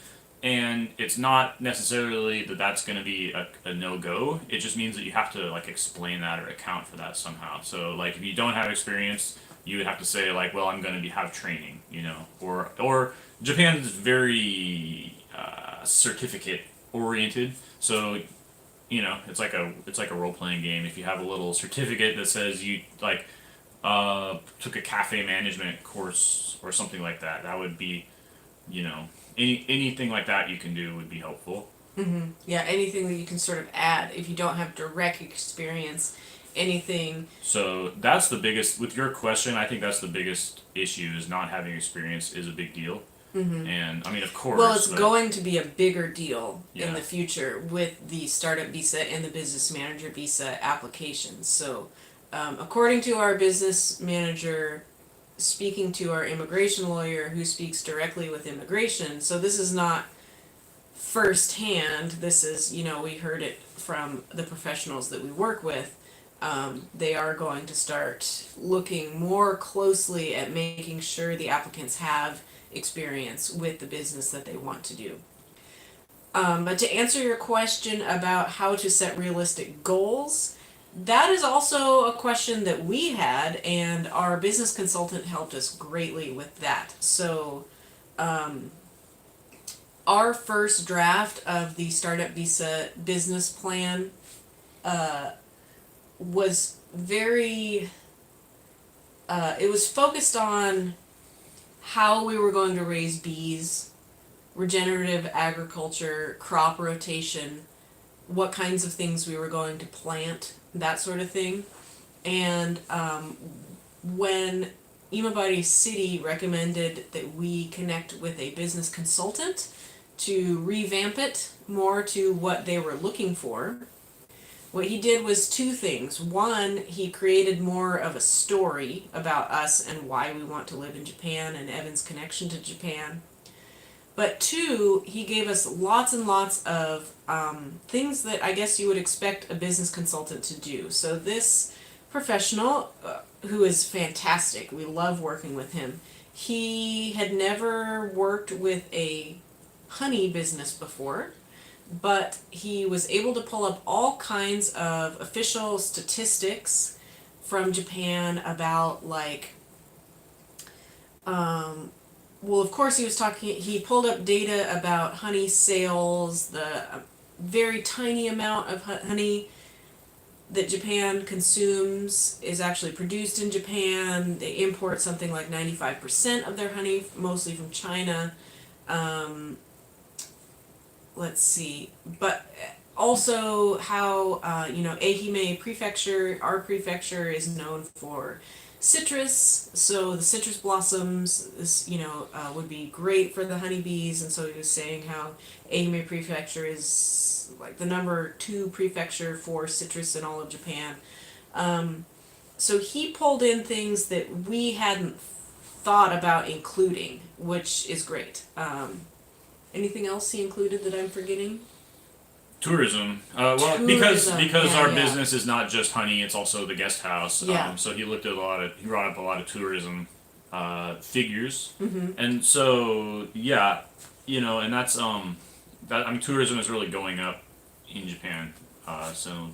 and it's not necessarily that that's going to be a no-go. It just means that you have to like explain that or account for that somehow. So like if you don't have experience, you would have to say like, well, I'm going to have training, or Japan is very certificate oriented. So it's like a role playing game. If you have a little certificate that says you like took a cafe management course or something like that, that would be, anything like that you can do would be helpful. Mm-hmm. Yeah, anything that you can sort of add if you don't have direct experience, anything. So that's the biggest, with your question, I think that's the biggest issue, is not having experience is a big deal. Mm-hmm. And I mean, of course. Well, it's going to be a bigger deal Yeah. in the future with the startup visa and the business manager visa applications. So, according to our business manager, speaking to our immigration lawyer who speaks directly with immigration, so this is not firsthand, this is, we heard it from the professionals that we work with. They are going to start looking more closely at making sure the applicants have experience with the business that they want to do. But to answer your question about how to set realistic goals, that is also a question that we had, and our business consultant helped us greatly with that. So our first draft of the Startup Visa business plan was very, it was focused on how we were going to raise bees, regenerative agriculture, crop rotation, what kinds of things we were going to plant, that sort of thing. And when Imabari City recommended that we connect with a business consultant to revamp it more to what they were looking for, what he did was two things. One, he created more of a story about us and why we want to live in Japan and Evan's connection to Japan. But two, he gave us lots and lots of things that I guess you would expect a business consultant to do. So this professional, who is fantastic, we love working with him, he had never worked with a honey business before, but he was able to pull up all kinds of official statistics from Japan about, like, well, of course he pulled up data about honey sales, the very tiny amount of honey that Japan consumes is actually produced in Japan. They import something like 95% of their honey, mostly from China. Let's see, but also how, Ehime Prefecture, our prefecture, is known for citrus, so the citrus blossoms would be great for the honeybees, and so he was saying how Ehime Prefecture is like the number 2 prefecture for citrus in all of Japan. So he pulled in things that we hadn't thought about including, which is great. Anything else he included that I'm forgetting? Tourism. Tourism, because our yeah. business is not just honey; it's also the guest house. Yeah. So he looked at he brought up a lot of tourism figures, Mm-hmm. and so yeah, and that's tourism is really going up in Japan. So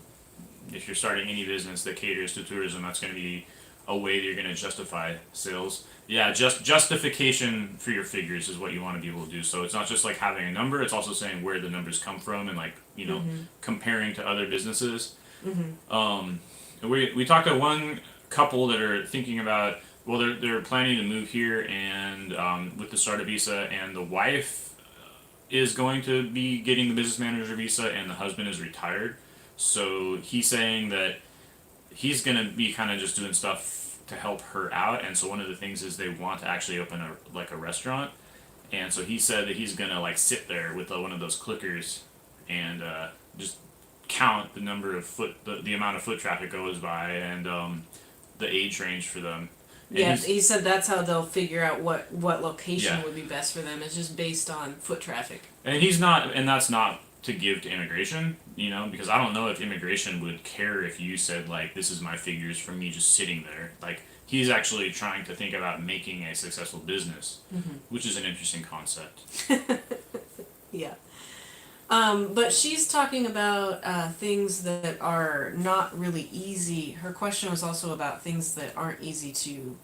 if you're starting any business that caters to tourism, that's going to be a way that you're going to justify sales. Yeah, just justification for your figures is what you want to be able to do. So it's not just like having a number; it's also saying where the numbers come from and, like, Mm-hmm. comparing to other businesses. Mm-hmm. And we talked to one couple that are thinking about, well, they're planning to move here, and with the startup visa, and the wife is going to be getting the business manager visa, and the husband is retired. So he's saying that he's going to be kind of just doing stuff to help her out, and so one of the things is they want to actually open a restaurant, and so he said that he's going to, like, sit there with one of those clickers and just count the number of the amount of foot traffic goes by, and the age range for them. And Yeah, he said that's how they'll figure out what location Yeah. would be best for them. It's just based on foot traffic. and that's not to give to immigration, because I don't know if immigration would care if you said, like, this is my figures from me just sitting there. Like, he's actually trying to think about making a successful business, which is an interesting concept. Yeah. But she's talking about things that are not really easy. Her question was also about things that aren't easy to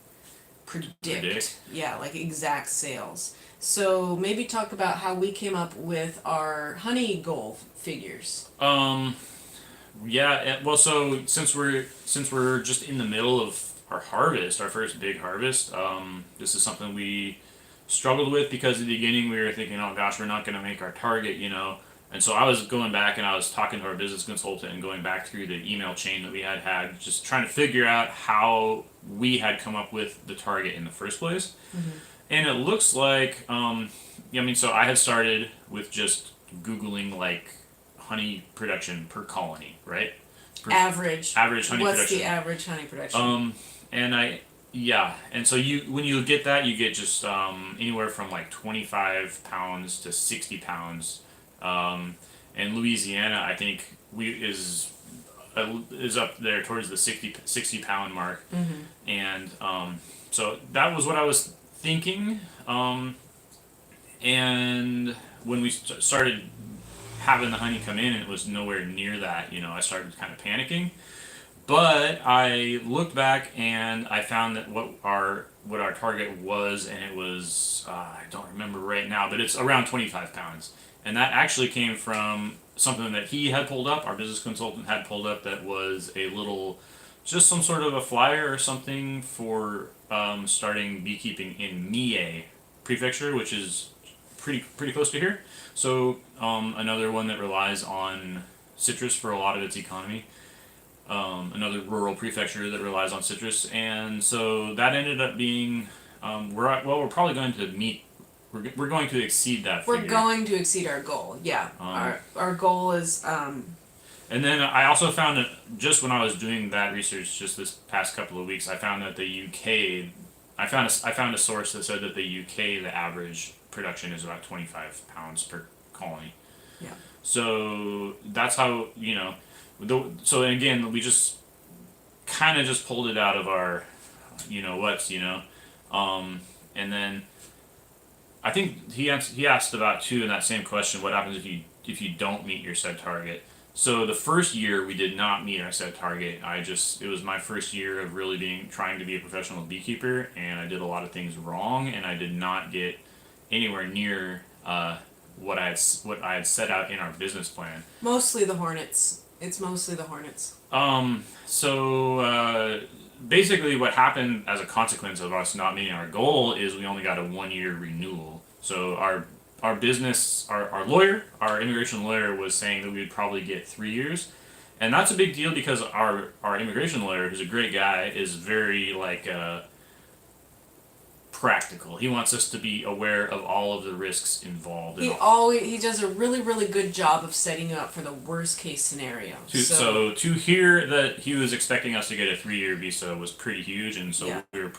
predict. Yeah, like exact sales. So maybe talk about how we came up with our honey goal figures. Yeah. Well, so since we're just in the middle of our harvest, our first big harvest, this is something we struggled with, because at the beginning we were thinking, oh gosh, we're not going to make our target. And so I was going back and I was talking to our business consultant and going back through the email chain that we had, just trying to figure out how we had come up with the target in the first place. Mm-hmm. And it looks like, so I had started with just Googling, like, honey production per colony, right? Average. Average honey What's production. the average honey production? And so when you get that, you get just anywhere from like 25 pounds to 60 pounds. And Louisiana, I think, is up there towards the 60 pound mark. Mm-hmm. And so that was what I was thinking. And when we started having the honey come in and it was nowhere near that, I started kind of panicking. But I looked back and I found that what our target was, and it was I don't remember right now, but it's around 25 pounds, and that actually came from something that he had pulled up. Our business consultant had pulled up that was a little, just some sort of a flyer or something for starting beekeeping in Mie Prefecture, which is pretty close to here. So another one that relies on citrus for a lot of its economy. Another rural prefecture that relies on citrus, and so that ended up being we're probably going to meet. We're going to exceed that figure. We're going to exceed our goal. Yeah, our goal is. And then I also found that just when I was doing that research, just this past couple of weeks, I found that the UK. I found a source that said that the UK, the average production is about 25 pounds per colony. Yeah. So that's how, so again, we just kind of just pulled it out of our, and then I think he asked about too in that same question, what happens if you don't meet your said target. So the first year we did not meet our set target. It was my first year of really trying to be a professional beekeeper, and I did a lot of things wrong, and I did not get anywhere near what I had set out in our business plan. Mostly the hornets. It's mostly the hornets. Basically what happened as a consequence of us not meeting our goal is we only got a 1-year renewal. So our business, our lawyer, our immigration lawyer was saying that we would probably get 3 years. And that's a big deal because our immigration lawyer, who's a great guy, is very practical. He wants us to be aware of all of the risks involved. He does a really, really good job of setting you up for the worst case scenario. So to hear that he was expecting us to get a 3-year visa was pretty huge, and so yeah. we were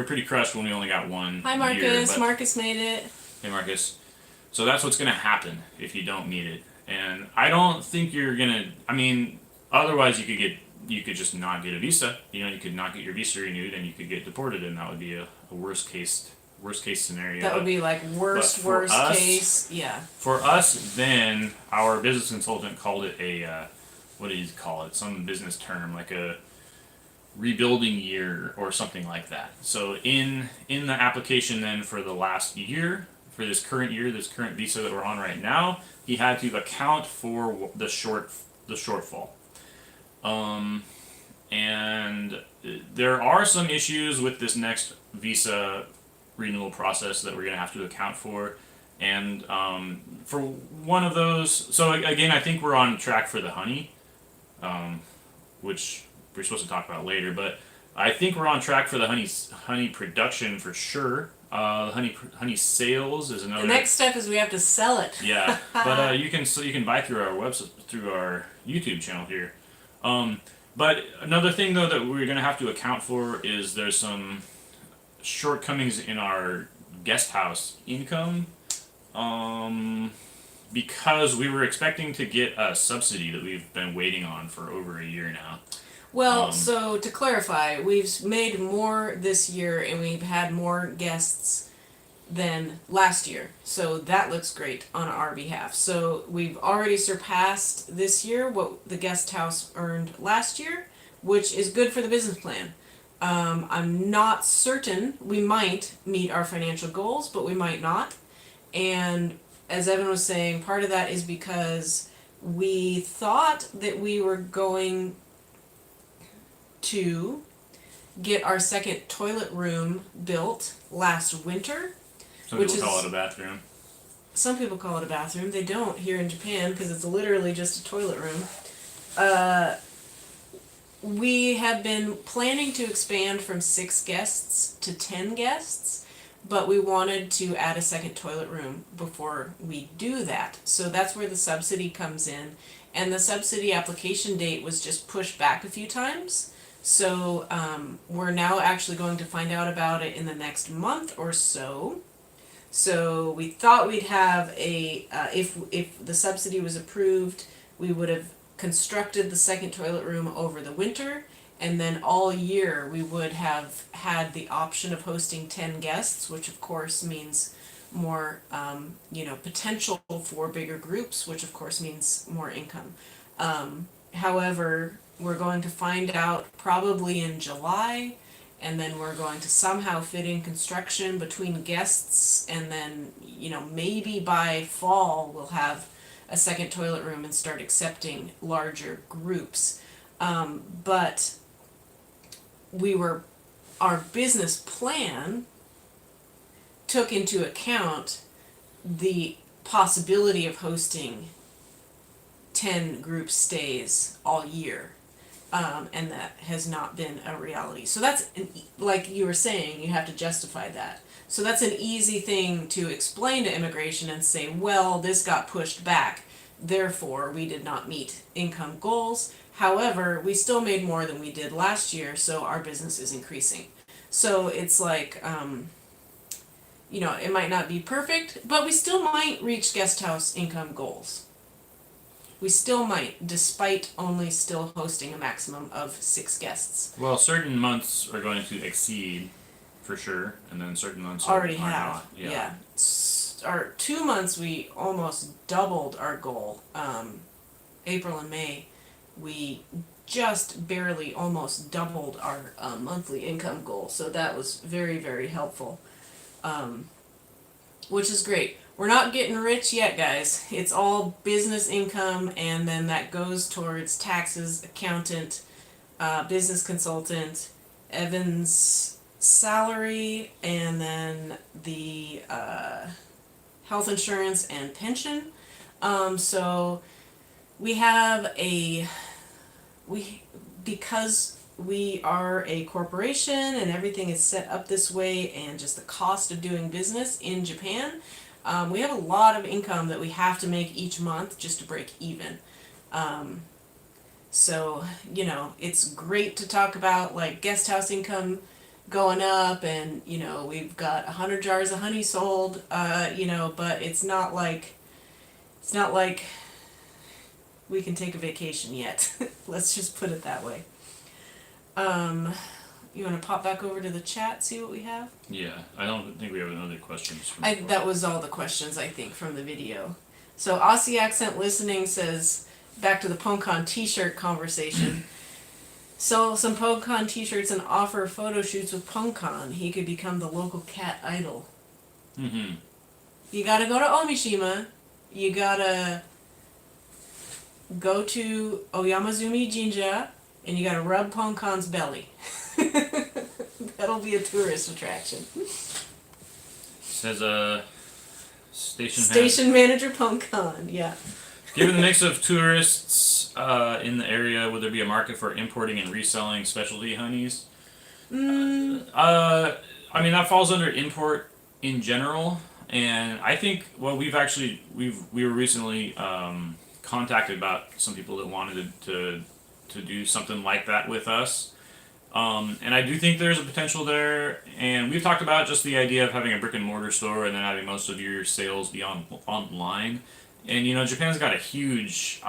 pretty crushed when we only got 1 Hi Marcus, year, Marcus made it. Hey Marcus. So that's what's going to happen if you don't meet it. And I don't think you're going to, otherwise you could just not get a visa. You could not get your visa renewed and you could get deported, and that would be a worst case scenario. That would be like worst case. Yeah. For us, then our business consultant called it a what did he call it? Some business term like a rebuilding year or something like that. So in the application then for the last year, for this current visa that we're on right now, he had to account for the shortfall. And there are some issues with this next visa renewal process that we're going to have to account for. And for one of those, so again, I think we're on track for the honey, which we're supposed to talk about later, but I think we're on track for the honey production for sure. Honey sales is another. The next step is we have to sell it. Yeah, but you can buy through our website, through our YouTube channel here. But another thing though that we're gonna have to account for is there's some shortcomings in our guest house income, because we were expecting to get a subsidy that we've been waiting on for over a year now. Well, so to clarify, we've made more this year and we've had more guests than last year. So that looks great on our behalf. So we've already surpassed this year what the guest house earned last year, which is good for the business plan. I'm not certain. We might meet our financial goals, but we might not. And as Evan was saying, part of that is because we thought that we were going to get our second toilet room built last winter. Some people call it a bathroom. Some people call it a bathroom. They don't here in Japan because it's literally just a toilet room. We have been planning to expand from 6 guests to 10 guests, but we wanted to add a second toilet room before we do that. So that's where the subsidy comes in. And the subsidy application date was just pushed back a few times. So we're now actually going to find out about it in the next month or so. So we thought we'd have if the subsidy was approved, we would have constructed the second toilet room over the winter, and then all year we would have had the option of hosting 10 guests, which of course means more potential for bigger groups, which of course means more income. However, We're going to find out probably in July, and then we're going to somehow fit in construction between guests, and then, maybe by fall we'll have a second toilet room and start accepting larger groups. But our business plan took into account the possibility of hosting 10 group stays all year. And that has not been a reality. So that's, like you were saying, you have to justify that. So that's an easy thing to explain to immigration and say, well, this got pushed back, therefore we did not meet income goals. However, we still made more than we did last year, so our business is increasing. So it's like, it might not be perfect, but we still might reach guest house income goals. We still might, despite only still hosting a maximum of 6 guests. Well, certain months are going to exceed, for sure, and then certain months already are have. not. Yeah. Our 2 months we almost doubled our goal. April and May, we just barely almost doubled our monthly income goal. So that was very, very helpful, which is great. We're not getting rich yet, guys. It's all business income, and then that goes towards taxes, accountant, business consultant, Evan's salary, and then the health insurance and pension. So we have because we are a corporation and everything is set up this way, and just the cost of doing business in Japan, we have a lot of income that we have to make each month just to break even. So, it's great to talk about like guest house income going up, and, we've got 100 jars of honey sold, but it's not like we can take a vacation yet. Let's just put it that way. You want to pop back over to the chat, see what we have? Yeah, I don't think we have any other questions. That was all the questions, I think, from the video. So Aussie Accent Listening says, back to the PongCon t-shirt conversation. Sell some PongCon t-shirts and offer photo shoots with PongCon. He could become the local cat idol. Mm-hmm. You gotta go to Ōmishima. You gotta go to Oyamazumi Jinja, and you gotta rub PongCon's belly. That'll be a tourist attraction. Says station manager PongCon, yeah. Given the mix of tourists in the area, would there be a market for importing and reselling specialty honeys? I mean, that falls under import in general, and I think we were recently contacted about some people that wanted to do something like that with us. And I do think there's a potential there, and we've talked about just the idea of having a brick and mortar store and then having most of your sales be online. And Japan's got a huge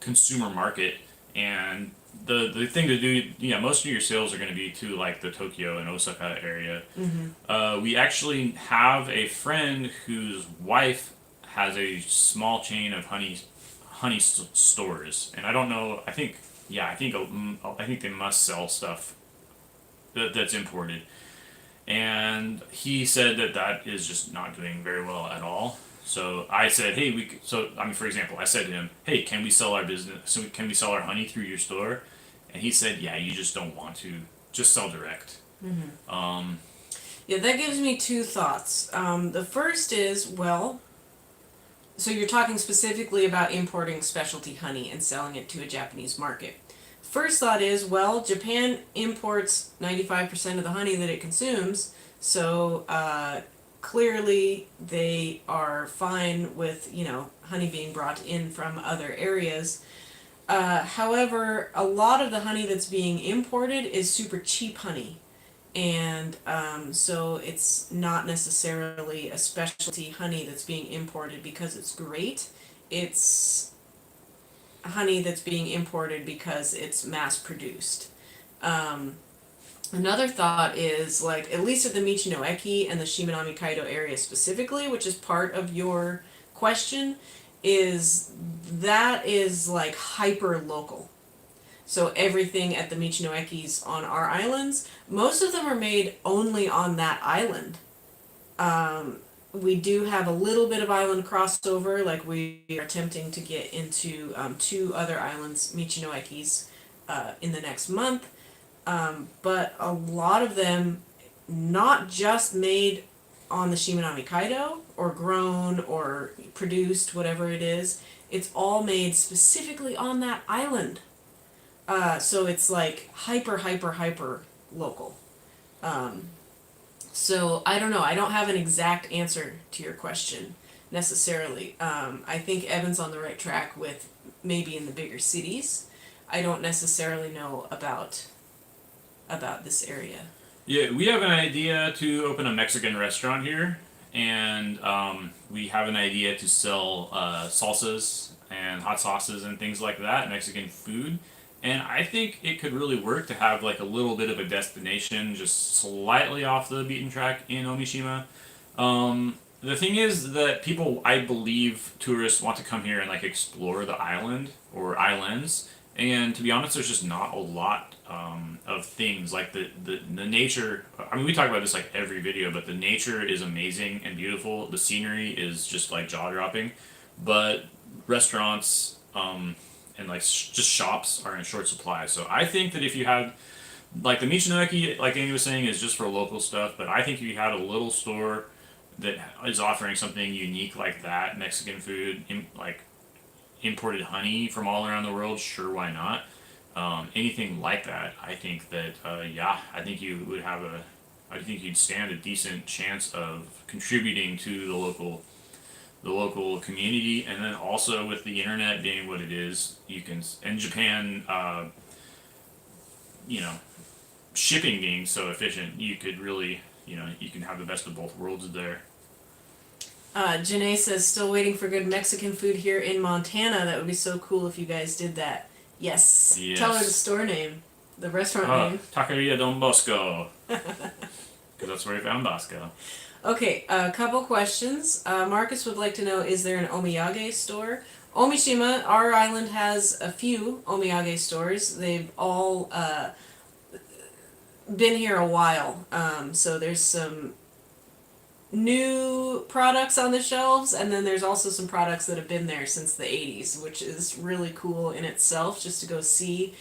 consumer market, and the thing to do, most of your sales are going to be to like the Tokyo and Osaka area. Mm-hmm. We actually have a friend whose wife has a small chain of honey stores, and I don't know. I think they must sell stuff that's imported, and he said that is just not doing very well at all. So I said, hey, for example, I said to him, hey, can we sell our business? So can we sell our honey through your store? And he said, yeah, you just don't want to. Just sell direct. Mm-hmm. Yeah, that gives me 2 thoughts. The first is, so you're talking specifically about importing specialty honey and selling it to a Japanese market. First thought is, Japan imports 95% of the honey that it consumes, so clearly they are fine with, honey being brought in from other areas. However, a lot of the honey that's being imported is super cheap honey, and so it's not necessarily a specialty honey that's being imported because it's great. It's honey that's being imported because it's mass produced. Another thought is, like, at least at the Michino Eki and the Shimanami Kaido area specifically, which is part of your question, is like hyper local. So everything at the Michinoekis on our islands, most of them are made only on that island. We do have a little bit of island crossover, like we are attempting to get into 2 other islands, Michinoekis, in the next month. But a lot of them not just made on the Shimanami Kaido or grown or produced, whatever it is. It's all made specifically on that island. So it's like hyper local. So I don't know. I don't have an exact answer to your question necessarily. I think Evan's on the right track with maybe in the bigger cities. I don't necessarily know about this area. Yeah, we have an idea to open a Mexican restaurant here, and we have an idea to sell salsas and hot sauces and things like that, Mexican food. And I think it could really work to have like a little bit of a destination just slightly off the beaten track in Ōmishima. The thing is that people, I believe, tourists want to come here and like explore the island or islands. And to be honest, there's just not a lot of things like the nature. I mean, we talk about this like every video, but the nature is amazing and beautiful. The scenery is just like jaw dropping, but restaurants and like just shops are in short supply. So I think that if you had like the Michinoeki, like Amy was saying, is just for local stuff. But I think if you had a little store that is offering something unique like that, Mexican food, like imported honey from all around the world, sure, why not? Anything like that, I think that I think you would have I think you'd stand a decent chance of contributing to the local community, and then also with the internet being what it is, you can, in Japan, you know, shipping being so efficient, you could really, you can have the best of both worlds there. Janae says, still waiting for good Mexican food here in Montana. That would be so cool if you guys did that. Yes. Tell her the store name, the restaurant name. Taqueria Don Bosco. Because that's where we found Bosco. Okay, a couple questions. Marcus would like to know, is there an omiyage store? Ōmishima, our island, has a few omiyage stores. They've all been here a while. So there's some new products on the shelves, and then there's also some products that have been there since the 80s, which is really cool in itself, just to go see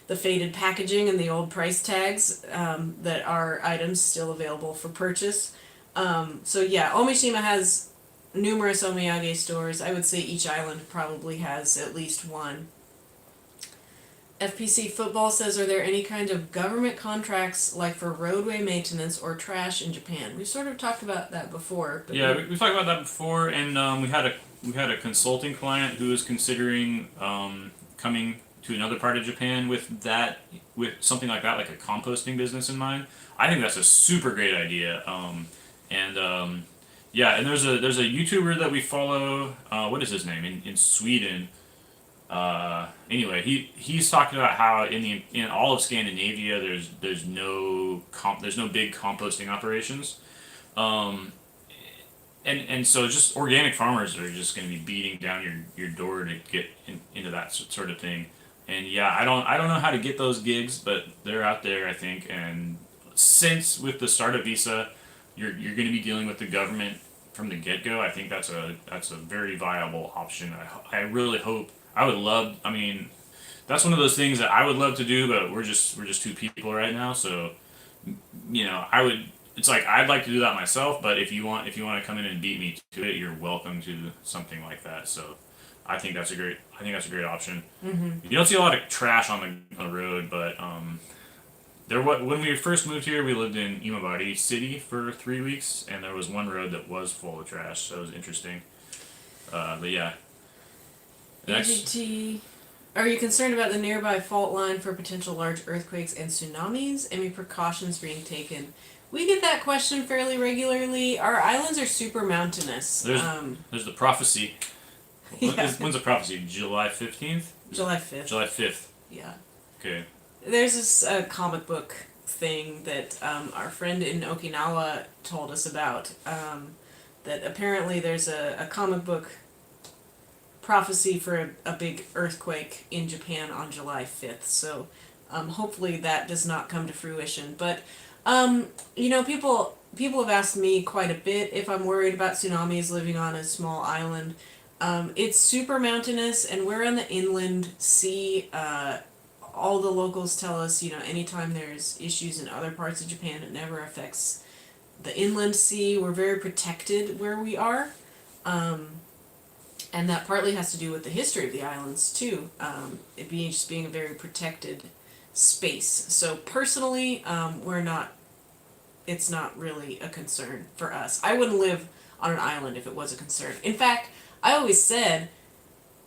the faded packaging and the old price tags that are items still available for purchase. So yeah, Ōmishima has numerous omiyage stores. I would say each island probably has at least one. FPC Football says, are there any kind of government contracts like for roadway maintenance or trash in Japan? We've sort of talked about that before. But yeah, we've talked about that before, and we had a consulting client who was considering coming to another part of Japan with something like that, like a composting business in mind. I think that's a super great idea. Yeah, and there's a YouTuber that we follow. What is his name in Sweden? Anyway, he's talking about how in all of Scandinavia there's no big composting operations, and so just organic farmers are just going to be beating down your door to get into that sort of thing. And yeah, I don't know how to get those gigs, but they're out there, I think. And since with the startup visa, you're going to be dealing with the government from the get go. I think that's a very viable option. I really hope. I would love. I mean, that's one of those things that I would love to do, but we're just 2 people right now. So, I would. It's like I'd like to do that myself, but if you want to come in and beat me to it, you're welcome to something like that. So, I think that's a great option. Mm-hmm. You don't see a lot of trash on the road, but when we first moved here, we lived in Imabari City for 3 weeks, and there was one road that was full of trash, so it was interesting. But yeah. AGT, are you concerned about the nearby fault line for potential large earthquakes and tsunamis? Any precautions being taken? We get that question fairly regularly. Our islands are super mountainous. There's the prophecy. When's the prophecy? July 15th? July 5th. July 5th. Yeah. Okay. There's this comic book thing that our friend in Okinawa told us about. That apparently there's a comic book prophecy for a big earthquake in Japan on July 5th. So hopefully that does not come to fruition. But people have asked me quite a bit if I'm worried about tsunamis living on a small island. It's super mountainous, and we're in the inland sea. All the locals tell us, anytime there's issues in other parts of Japan, it never affects the inland sea. We're very protected where we are. And that partly has to do with the history of the islands, too. It being a very protected space. So personally, it's not really a concern for us. I wouldn't live on an island if it was a concern. In fact, I always said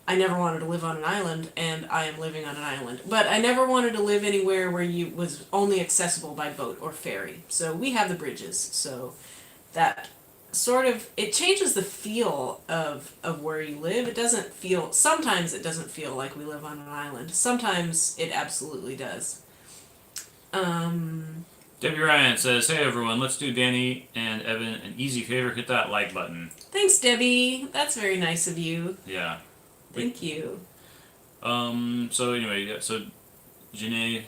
I never wanted to live on an island, and I am living on an island. But I never wanted to live anywhere where you was only accessible by boat or ferry. So we have the bridges. So that it changes the feel of where you live. Sometimes it doesn't feel like we live on an island. Sometimes it absolutely does. Debbie Ryan says, "Hey everyone, let's do Danny and Evan an easy favor. Hit that like button." Thanks, Debbie. That's very nice of you. Yeah. Thank you. So anyway, yeah, so Janae,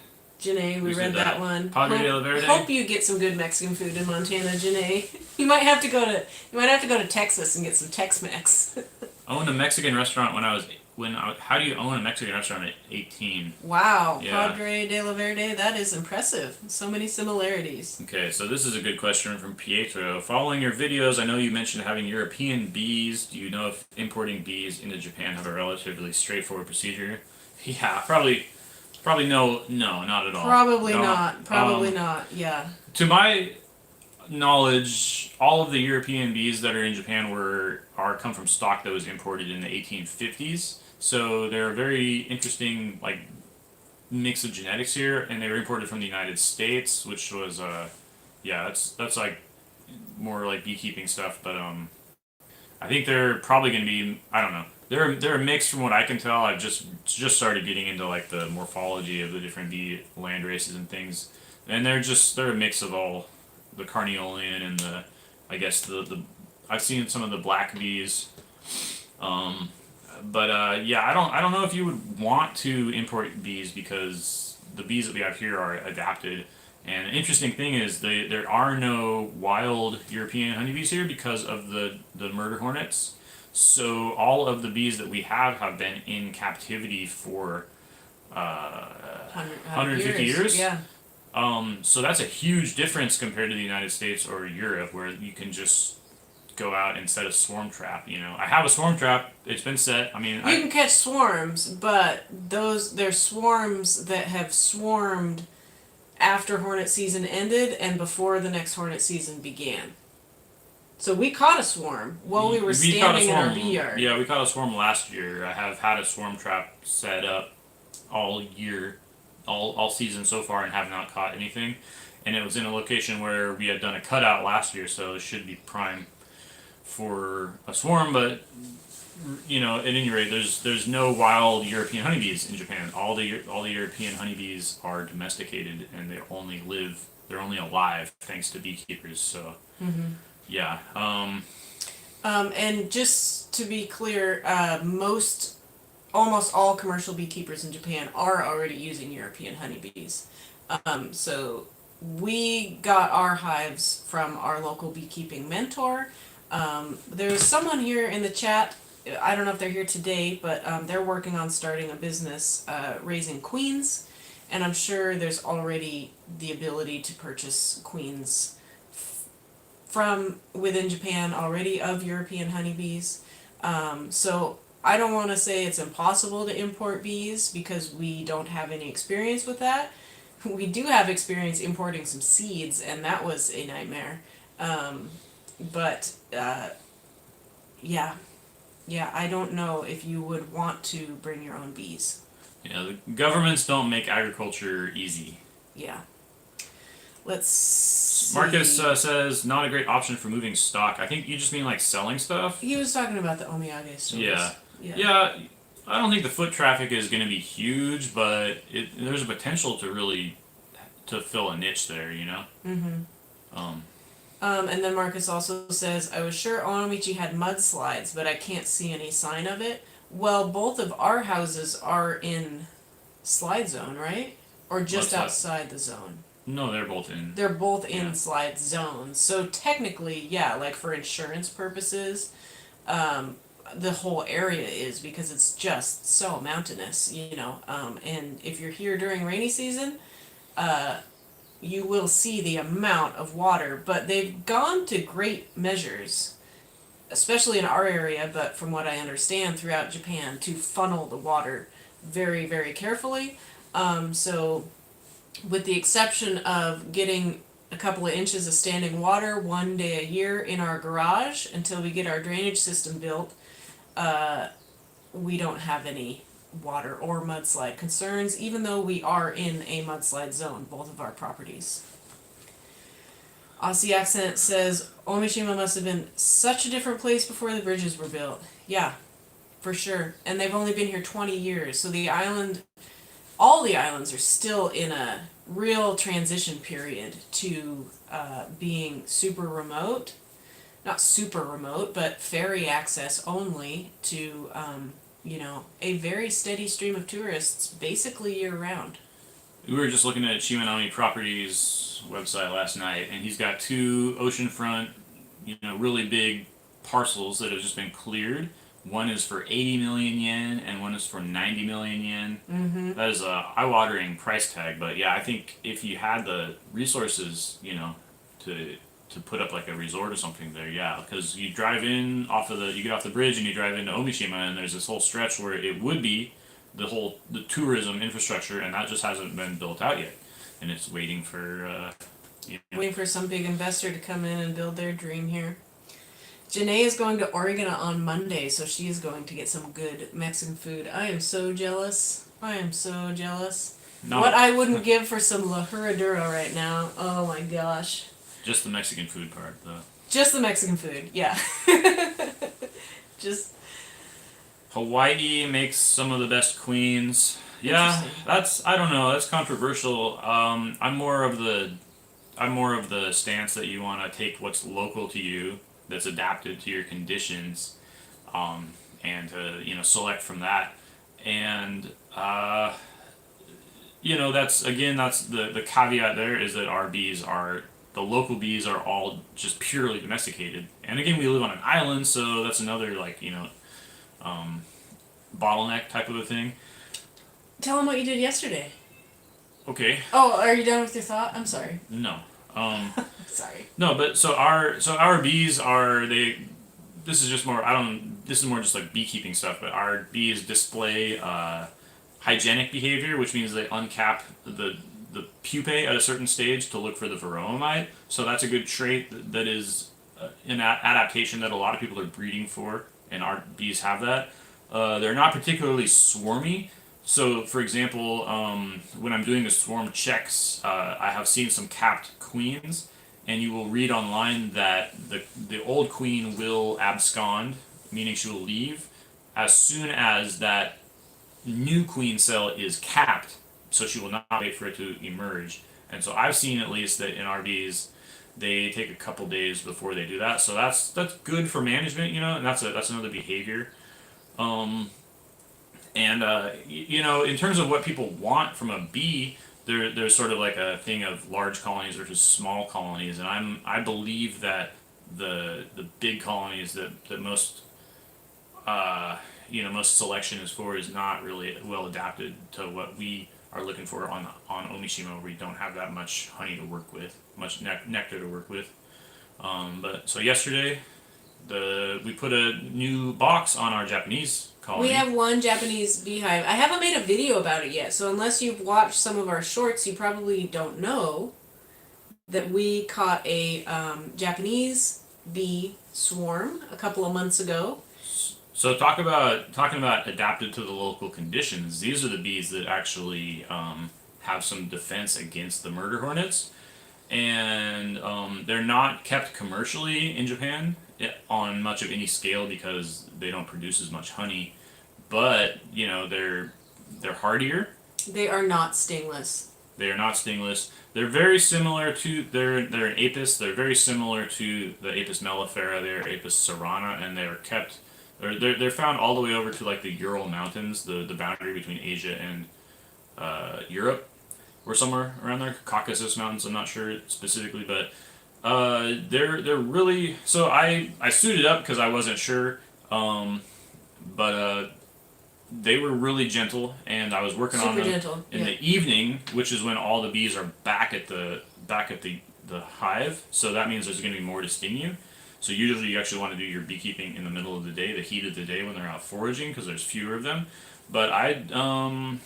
we read that one. Padre de la Verde. Hope you get some good Mexican food in Montana, Janae. You might have to go to Texas and get some Tex-Mex. Owned a Mexican restaurant how do you own a Mexican restaurant at 18? Wow, Yeah. Padre de la Verde, that is impressive. So many similarities. Okay, so this is a good question from Pietro. Following your videos, I know you mentioned having European bees. Do you know if importing bees into Japan have a relatively straightforward procedure? Yeah, probably no, not at all. Probably not, yeah. To my knowledge, all of the European bees that are in Japan come from stock that was imported in the 1850s. So they're a very interesting mix of genetics here, and they were imported from the United States, which was that's like more like beekeeping stuff. But I think they're probably going to be, I don't know. They're a mix from what I can tell. I've just started getting into like the morphology of the different bee land races and things, and they're a mix of all the carniolan and the I've seen some of the black bees, but I don't know if you would want to import bees because the bees that we have here are adapted. And an interesting thing is there are no wild European honeybees here because of the murder hornets. So all of the bees that we have been in captivity for 150 years. Yeah. So that's a huge difference compared to the United States or Europe, where you can just go out and set a swarm trap. I have a swarm trap. It's been set. I mean, you can catch swarms, but they're swarms that have swarmed after hornet season ended and before the next hornet season began. So we caught a swarm while we were standing in our bee yard. Yeah, we caught a swarm last year. I have had a swarm trap set up all year, all season so far, and have not caught anything. And it was in a location where we had done a cutout last year, so it should be prime for a swarm. But at any rate, there's no wild European honeybees in Japan. All the European honeybees are domesticated, and they're only alive thanks to beekeepers. So. Mm-hmm. Yeah. And just to be clear, almost all commercial beekeepers in Japan are already using European honeybees. So we got our hives from our local beekeeping mentor. There's someone here in the chat, I don't know if they're here today, but they're working on starting a business raising queens. And I'm sure there's already the ability to purchase queens from within Japan already of European honeybees. So I don't want to say it's impossible to import bees because we don't have any experience with that. We do have experience importing some seeds, and that was a nightmare. I don't know if you would want to bring your own bees. Yeah, the governments don't make agriculture easy. Yeah. Let's see. Marcus says, not a great option for moving stock. I think you just mean like selling stuff? He was talking about the omiyage stores. Yeah, I don't think the foot traffic is going to be huge, but there's a potential to fill a niche there, Mm-hmm. And then Marcus also says, I was sure Ōmishima had mudslides, but I can't see any sign of it. Well, both of our houses are in slide zone, right? Or just Slide? outside the zone? No, they're both in. They're both in Yeah. slide zones. So technically, yeah, like for insurance purposes, um, the whole area is because it's just so mountainous, you know. And if you're here during rainy season, uh, you will see the amount of water. But they've gone to great measures, especially in our area, but from what I understand throughout Japan, to funnel the water very, very carefully. So, with the exception of getting a couple of inches of standing water one day a year in our garage until we get our drainage system built, uh, we don't have any water or mudslide concerns, even though we are in a mudslide zone, both of our properties. Aussie Accent says, Ōmishima must have been such a different place before the bridges were built. Yeah, for sure. And they've only been here 20 years, so the island, all the islands are still in a real transition period to being super remote. Not super remote, but ferry access only to, a very steady stream of tourists basically year round. We were just looking at Shimanami Properties website last night, and he's got two oceanfront, really big parcels that have just been cleared. One is for 80 million yen, and one is for 90 million yen. Mm-hmm. That is a eye-watering price tag, but yeah, I think if you had the resources, to put up like a resort or something there, yeah, because you drive in you get off the bridge and you drive into Ōmishima, and there's this whole stretch where it would be the tourism infrastructure, and that just hasn't been built out yet, and it's waiting for Waiting for some big investor to come in and build their dream here. Janae is going to Oregon on Monday, so she is going to get some good Mexican food. I am so jealous. I am so jealous. No, What I wouldn't give for some La Herradura right now. Oh my gosh. just the Mexican food part though. Just the Mexican food, yeah. Just Hawaii makes some of the best queens. Yeah, I don't know. That's controversial. I'm more of the stance that you want to take what's local to you, that's adapted to your conditions, and to select from that. And that's the caveat there is that our bees are the local bees are all just purely domesticated. And again, we live on an island, so that's another bottleneck type of a thing. tell them what you did yesterday. Okay. Oh, are you done with your thought? I'm sorry. No. Sorry. No, but our bees are they. This is just more. This is more just like beekeeping stuff. But our bees display hygienic behavior, which means they uncap the pupae at a certain stage to look for the varroa mite. So that's a good trait that is an adaptation that a lot of people are breeding for, and our bees have that. They're not particularly swarmy. So, for example, when I'm doing the swarm checks, I have seen some capped queens, and you will read online that the old queen will abscond, meaning she will leave, as soon as that new queen cell is capped, so she will not wait for it to emerge. And so I've seen at least that in RVs, they take a couple days before they do that. So that's good for management, and that's another behavior. In terms of what people want from a bee, there's sort of like a thing of large colonies versus small colonies, and I believe that the big colonies that most most selection is for is not really well adapted to what we are looking for on Ōmishima, where we don't have that much honey to work with, much nectar to work with. But so yesterday, we put a new box on our Japanese colony. We have one Japanese beehive. I haven't made a video about it yet, so unless you've watched some of our shorts, you probably don't know that we caught a Japanese bee swarm a couple of months ago. So talking about adapted to the local conditions. These are the bees that actually have some defense against the murder hornets, and they're not kept commercially in Japan on much of any scale because they don't produce as much honey. But they're hardier. They are not stingless. They are not stingless. They're very similar to they're an apis. They're very similar to the Apis mellifera. They're Apis cerana, and they're kept They're found all the way over to like the Ural Mountains, the boundary between Asia and Europe, or somewhere around there. Caucasus Mountains, I'm not sure specifically, but they're really. So I suited up because I wasn't sure, but they were really gentle, and I was working on Super them gentle. in Yeah. the evening, which is when all the bees are back at the hive. So that means there's going to be more to sting you. So usually you actually want to do your beekeeping in the middle of the day, the heat of the day when they're out foraging, because there's fewer of them. But I could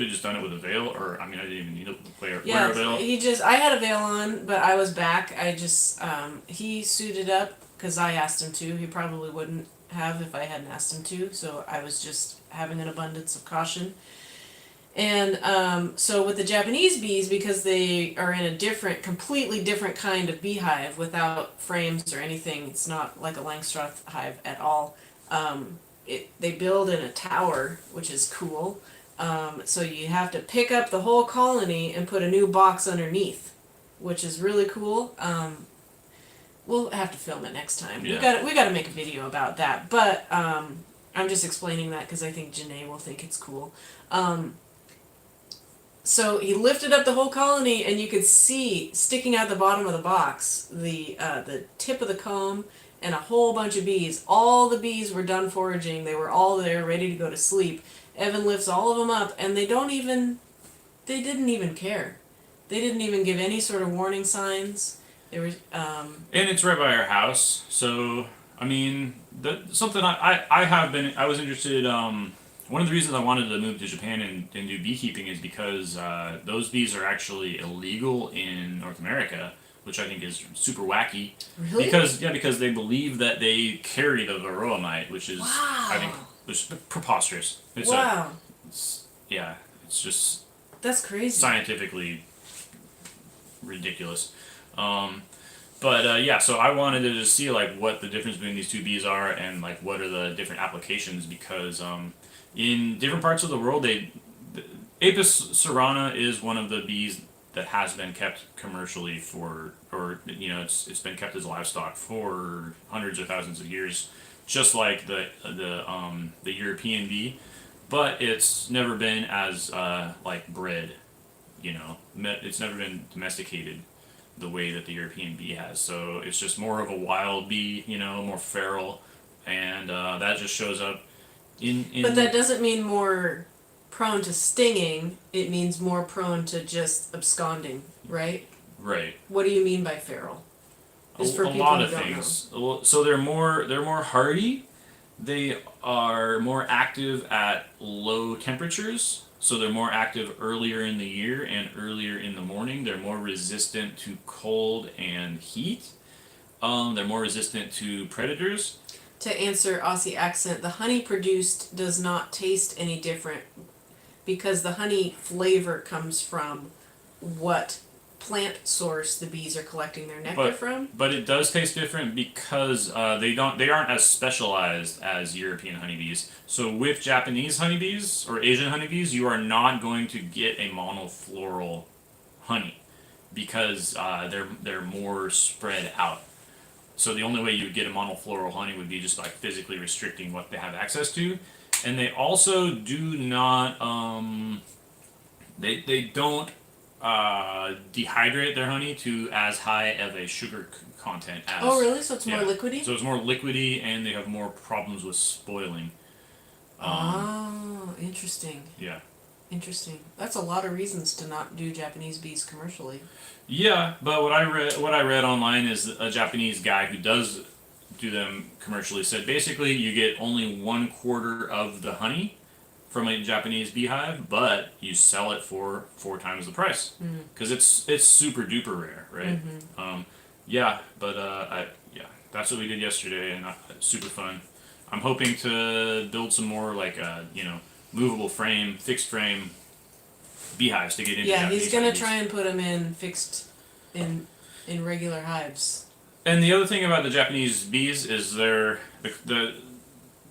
have just done it with a veil, or I mean I didn't even need to wear Yeah, a veil. I had a veil on, but I was back. I just, he suited up because I asked him to. He probably wouldn't have if I hadn't asked him to, so I was just having an abundance of caution. And so with the Japanese bees, because they are in a completely different kind of beehive without frames or anything, it's not like a Langstroth hive at all. They build in a tower, which is cool. So you have to pick up the whole colony and put a new box underneath, which is really cool. We'll have to film it next time. Yeah. We got to make a video about that. But I'm just explaining that because I think Janae will think it's cool. So he lifted up the whole colony, and you could see sticking out the bottom of the box the tip of the comb and a whole bunch of bees. All the bees were done foraging. They were all there, ready to go to sleep. Evan lifts all of them up, and they didn't even care. They didn't even give any sort of warning signs. There was And it's right by our house, so I mean, something I was interested. One of the reasons I wanted to move to Japan and do beekeeping is because those bees are actually illegal in North America, which I think is super wacky. Really? Because they believe that they carry the varroa mite, which is I think which is preposterous. Wow. It's just That's crazy. scientifically ridiculous. So I wanted to just see like what the difference between these two bees are and like what are the different applications because in different parts of the world Apis cerana is one of the bees that has been kept commercially it's been kept as livestock for hundreds or thousands of years, just like the European bee, but it's never been as bred, it's never been domesticated the way that the European bee has. So it's just more of a wild bee, more feral, and that just shows up in. But that doesn't mean more prone to stinging. It means more prone to just absconding, right? Right. What do you mean by feral? A lot of things. So they're more hardy. They are more active at low temperatures. So they're more active earlier in the year and earlier in the morning. They're more resistant to cold and heat. They're more resistant to predators. To answer Aussie accent, the honey produced does not taste any different because the honey flavor comes from what plant source the bees are collecting their nectar from. But it does taste different because they aren't as specialized as European honeybees. So with Japanese honeybees or Asian honeybees, you are not going to get a monofloral honey because they're more spread out. So the only way you would get a monofloral honey would be just by physically restricting what they have access to, and they also do not they don't dehydrate their honey to as high of a sugar content as. Oh, really? So it's more liquidy? So it's more liquidy, and they have more problems with spoiling. Interesting. Yeah. Interesting. That's a lot of reasons to not do Japanese bees commercially. Yeah, but what I read online is a Japanese guy who does do them commercially said basically you get only 1/4 of the honey from a Japanese beehive, but you sell it for 4 times the price because it's super duper rare, right? That's what we did yesterday, and super fun. I'm hoping to build some more movable frame, fixed frame beehives to get into. Yeah, he's gonna honeybees. try and put them in fixed in regular hives. And the other thing about the Japanese bees is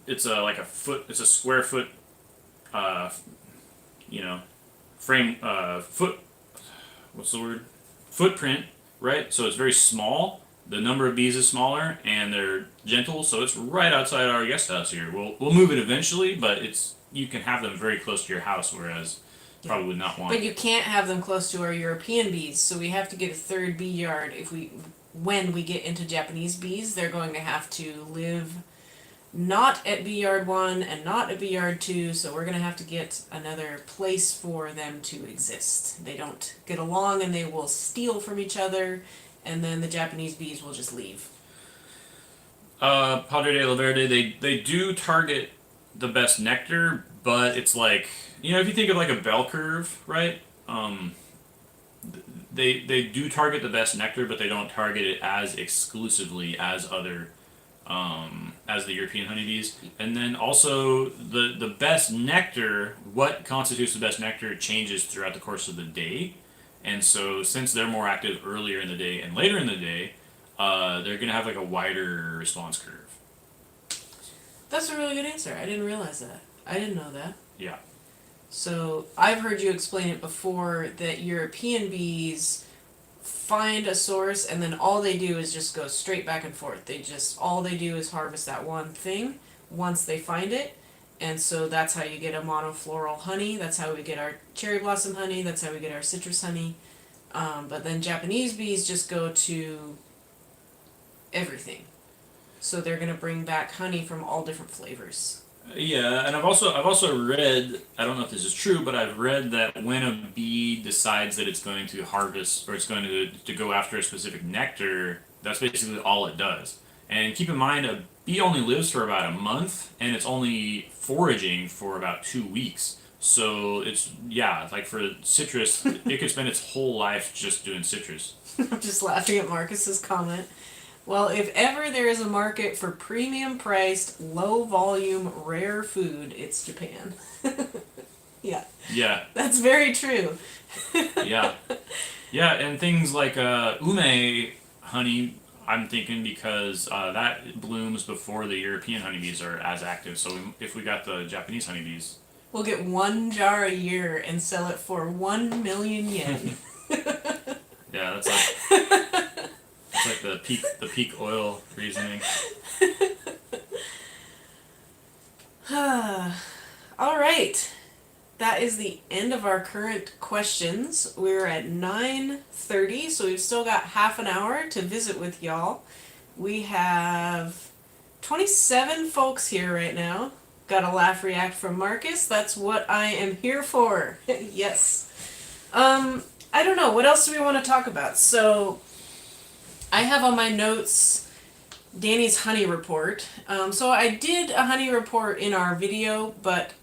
it's a square foot frame what's the word? Footprint, right? So it's very small, the number of bees is smaller and they're gentle, so it's right outside our guest house here. We'll move it eventually, but you can have them very close to your house, whereas probably would not want. But you can't have them close to our European bees, so we have to get a third bee yard. When we get into Japanese bees, they're going to have to live not at bee yard 1 and not at bee yard 2, so we're going to have to get another place for them to exist. They don't get along and they will steal from each other, and then the Japanese bees will just leave. Padre de la Verde, they do target the best nectar, but it's like, if you think of like a bell curve, right? They do target the best nectar, but they don't target it as exclusively as other as the European honeybees. And then also the best nectar, what constitutes the best nectar changes throughout the course of the day. And so since they're more active earlier in the day and later in the day, they're going to have like a wider response curve. That's a really good answer. I didn't realize that. I didn't know that. Yeah. So I've heard you explain it before that European bees find a source and then all they do is just go straight back and forth. All they do is harvest that one thing once they find it. And so that's how you get a monofloral honey. That's how we get our cherry blossom honey. That's how we get our citrus honey. But then Japanese bees just go to everything. So they're going to bring back honey from all different flavors. Yeah, and I've also read, I don't know if this is true, but I've read that when a bee decides that it's going to harvest or it's going to go after a specific nectar, that's basically all it does. And keep in mind, a bee only lives for about a month, and it's only foraging for about 2 weeks. So it's like for citrus, it could spend its whole life just doing citrus. I'm just laughing at Marcus's comment. Well, if ever there is a market for premium priced, low volume, rare food, it's Japan. Yeah. Yeah. That's very true. Yeah. Yeah, and things like ume honey, I'm thinking because that blooms before the European honeybees are as active. So if we got the Japanese honeybees, we'll get 1 jar a year and sell it for 1 million yen. Yeah, that's like the peak oil reasoning. All right. That is the end of our current questions. We're at 9:30, so we've still got half an hour to visit with y'all. We have 27 folks here right now. Got a laugh react from Marcus. That's what I am here for. Yes. I don't know. What else do we want to talk about? So I have on my notes Danny's honey report. So I did a honey report in our video, but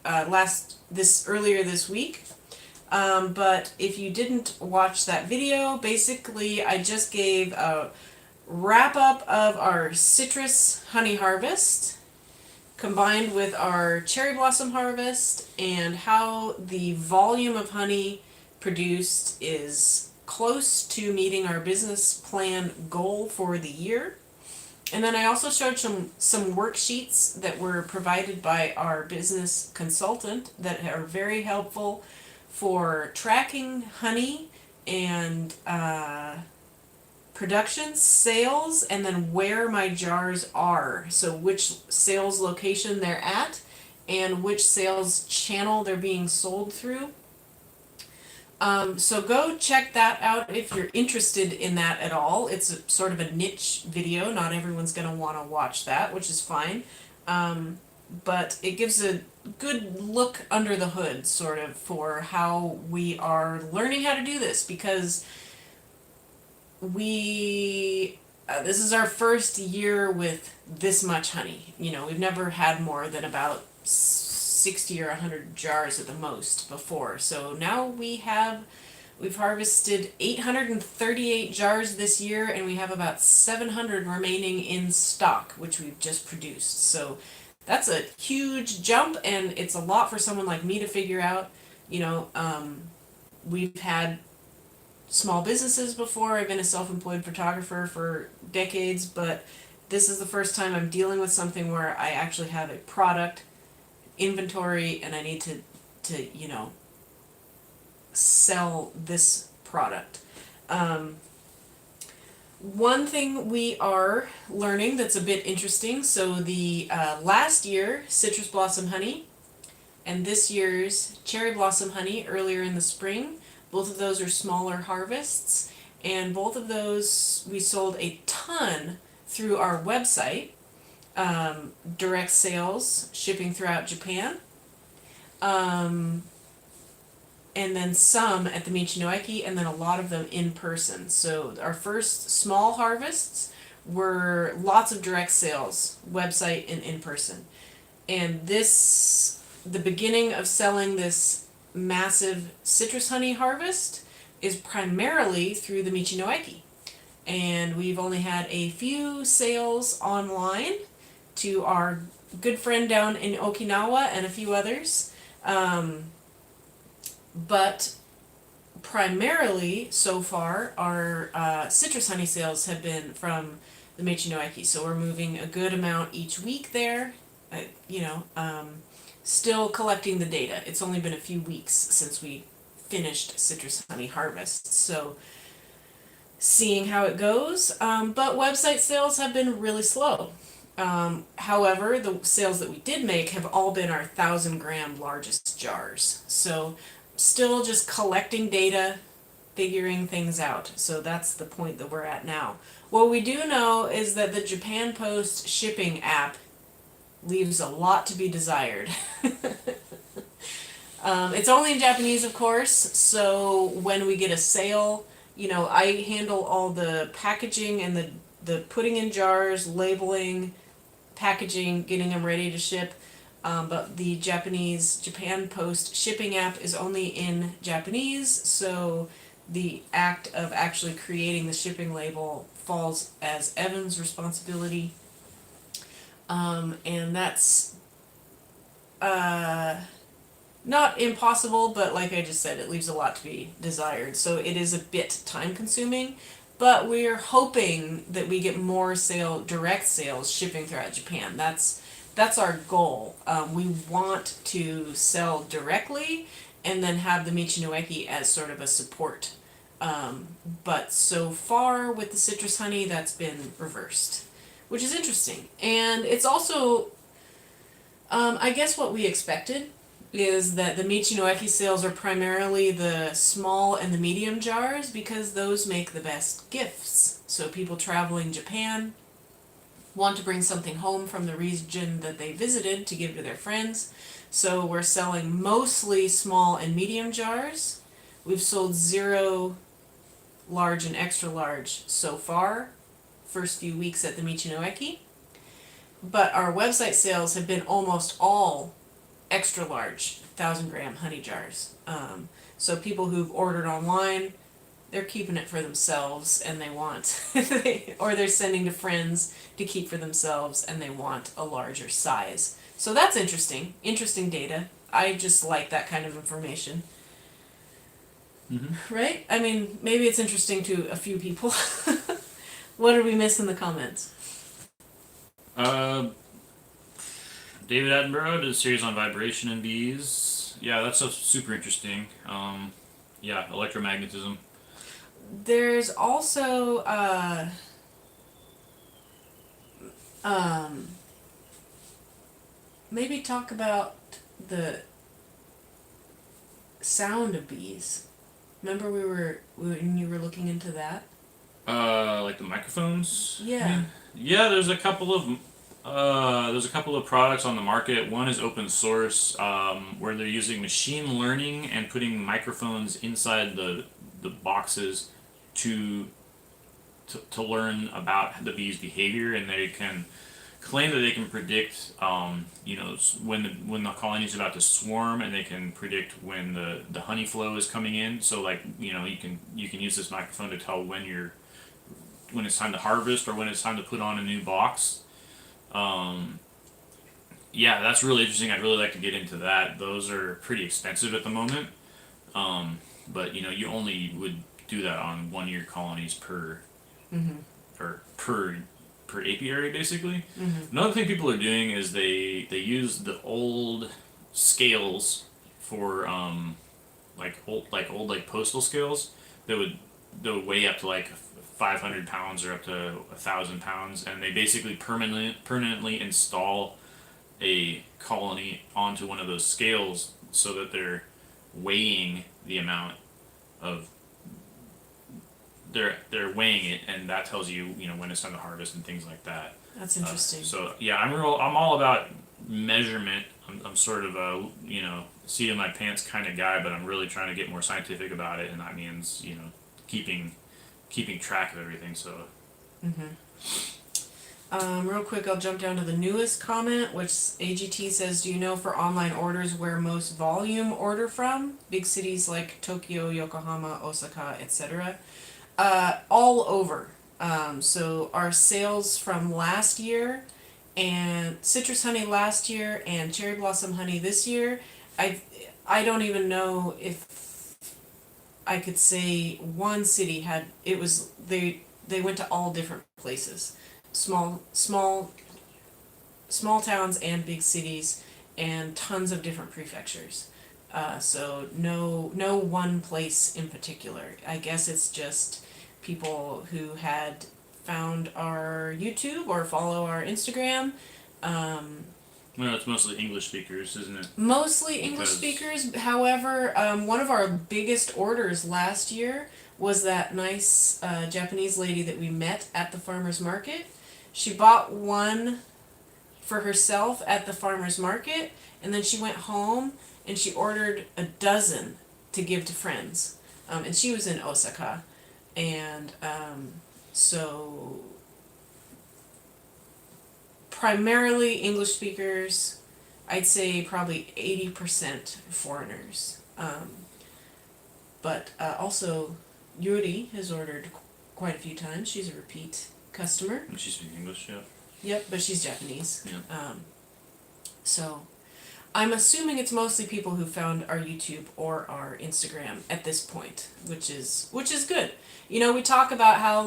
earlier this week. But if you didn't watch that video, basically I just gave a wrap up of our citrus honey harvest combined with our cherry blossom harvest and how the volume of honey produced is close to meeting our business plan goal for the year. And then I also showed some worksheets that were provided by our business consultant that are very helpful for tracking honey and production, sales, and then where my jars are. So which sales location they're at and which sales channel they're being sold through. So go check that out if you're interested in that at all. It's sort of a niche video. Not everyone's going to want to watch that, which is fine. But it gives a good look under the hood, sort of, for how we are learning how to do this, because this is our first year with this much honey. We've never had more than about 60 or 100 jars at the most before. So now we've harvested 838 jars this year, and we have about 700 remaining in stock, which we've just produced. So that's a huge jump, and it's a lot for someone like me to figure out. We've had small businesses before. I've been a self-employed photographer for decades, but this is the first time I'm dealing with something where I actually have a product inventory and I need to sell this product. One thing we are learning that's a bit interesting, so the last year citrus blossom honey and this year's cherry blossom honey earlier in the spring, both of those are smaller harvests, and both of those we sold a ton through our website, direct sales, shipping throughout Japan, and then some at the Michinoeki, and then a lot of them in person. So our first small harvests were lots of direct sales, website and in person. And the beginning of selling this massive citrus honey harvest is primarily through the Michinoeki. And we've only had a few sales online to our good friend down in Okinawa and a few others. But primarily, so far, our citrus honey sales have been from the Michinoeki. So we're moving a good amount each week there. Still collecting the data. It's only been a few weeks since we finished citrus honey harvest. So seeing how it goes. But website sales have been really slow. However, the sales that we did make have all been our 1,000-gram largest jars. So still just collecting data, figuring things out. So that's the point that we're at now. What we do know is that the Japan Post shipping app leaves a lot to be desired. It's only in Japanese, of course, so when we get a sale, I handle all the packaging and the putting in jars, labeling, packaging, getting them ready to ship. But the Japan Post shipping app is only in Japanese, so the act of actually creating the shipping label falls as Evan's responsibility. And that's not impossible, but like I just said, it leaves a lot to be desired. So it is a bit time consuming, but we're hoping that we get more direct sales shipping throughout Japan. That's our goal. We want to sell directly and then have the Michinoeki as sort of a support. But so far with the citrus honey, that's been reversed, which is interesting. And it's also, I guess what we expected is that the Michinoeki sales are primarily the small and the medium jars because those make the best gifts. So people traveling Japan want to bring something home from the region that they visited to give to their friends. So we're selling mostly small and medium jars. We've sold 0 large and extra large so far, first few weeks at the Michinoeki. But our website sales have been almost all extra large 1,000-gram honey jars. So people who've ordered online, they're keeping it for themselves and they want, or they're sending to friends to keep for themselves and they want a larger size. So that's interesting data. I just like that kind of information. Mm-hmm. Right? I mean, maybe it's interesting to a few people. What did we miss in the comments? David Attenborough did a series on vibration and bees. Yeah, that's super interesting. Yeah, electromagnetism. There's also maybe talk about the sound of bees. Remember when you were looking into that? Like the microphones. Yeah. Yeah, there's a couple of products on the market. One is open source, where they're using machine learning and putting microphones inside the boxes to learn about the bee's behavior, and they can claim that they can predict, when the colony is about to swarm, and they can predict when the honey flow is coming in. So you can use this microphone to tell when it's time to harvest or when it's time to put on a new box. Yeah, that's really interesting. I'd really like to get into that. Those are pretty expensive at the moment, but you only would do that on 1-year colonies per apiary, basically. Mm-hmm. Another thing people are doing is they use the old scales for old postal scales that would weigh up to like 500 pounds or up to 1,000 pounds, and they basically permanently install a colony onto one of those scales so that they're weighing the amount of they're weighing it, and that tells you when it's time to harvest and things like that. That's interesting. So yeah, I'm all about measurement. I'm sort of a seat in my pants kind of guy, but I'm really trying to get more scientific about it, and that means keeping track of everything. So. Real quick, I'll jump down to the newest comment, which AGT says, do you know for online orders where most volume order from? Big cities like Tokyo, Yokohama, Osaka, etc. All over. So our sales from last year and citrus honey last year and cherry blossom honey this year, I don't even know if I could say one city had, they went to all different places. Small towns and big cities and tons of different prefectures. So no one place in particular. I guess it's just people who had found our YouTube or follow our Instagram. Well, it's mostly English speakers, isn't it? Mostly English speakers. However, one of our biggest orders last year was that nice Japanese lady that we met at the farmer's market. She bought one for herself at the farmer's market, and then she went home and she ordered a dozen to give to friends. And she was in Osaka. And so primarily English speakers, I'd say probably 80% foreigners. But also Yuri has ordered quite a few times. She's a repeat customer. And she speaks English, yeah. Yep, but she's Japanese. Yeah. So I'm assuming it's mostly people who found our YouTube or our Instagram at this point, which is good. We talk about how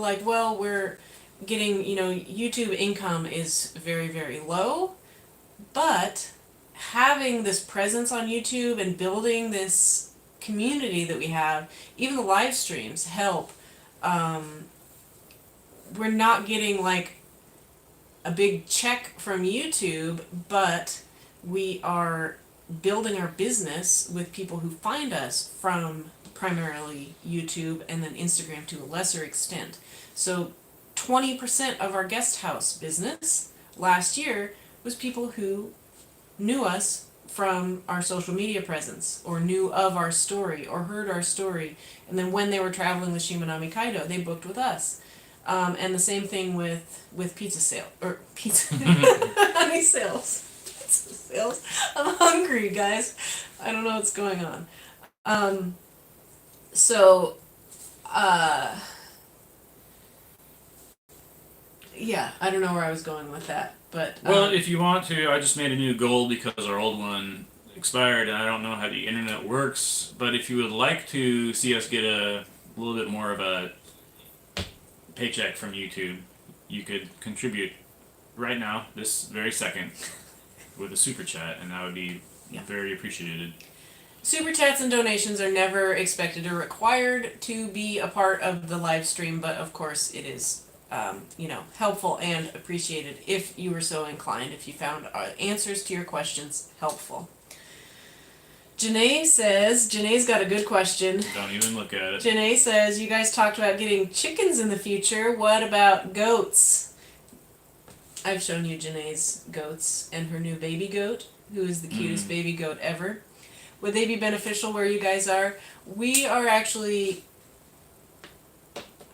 we're getting, YouTube income is very, very low, but having this presence on YouTube and building this community that we have, even the live streams help. We're not getting a big check from YouTube, but we are building our business with people who find us from primarily YouTube and then Instagram to a lesser extent. So 20% of our guest house business last year was people who knew us from our social media presence or knew of our story or heard our story, and then when they were traveling with Shimanami Kaido, they booked with us. And the same thing with pizza sale or pizza honey sales. Pizza sales. I'm hungry, guys. I don't know what's going on. Yeah, I don't know where I was going with that, but well, if you want to, I just made a new goal because our old one expired, and I don't know how the internet works. But if you would like to see us get a little bit more of a paycheck from YouTube, you could contribute right now, this very second, with a super chat, and that would be very appreciated. Super chats and donations are never expected or required to be a part of the live stream, but of course it is helpful and appreciated if you were so inclined, if you found answers to your questions helpful. Janae's got a good question. Don't even look at it. Janae says, you guys talked about getting chickens in the future. What about goats? I've shown you Janae's goats and her new baby goat, who is the cutest baby goat ever. Would they be beneficial where you guys are? We are actually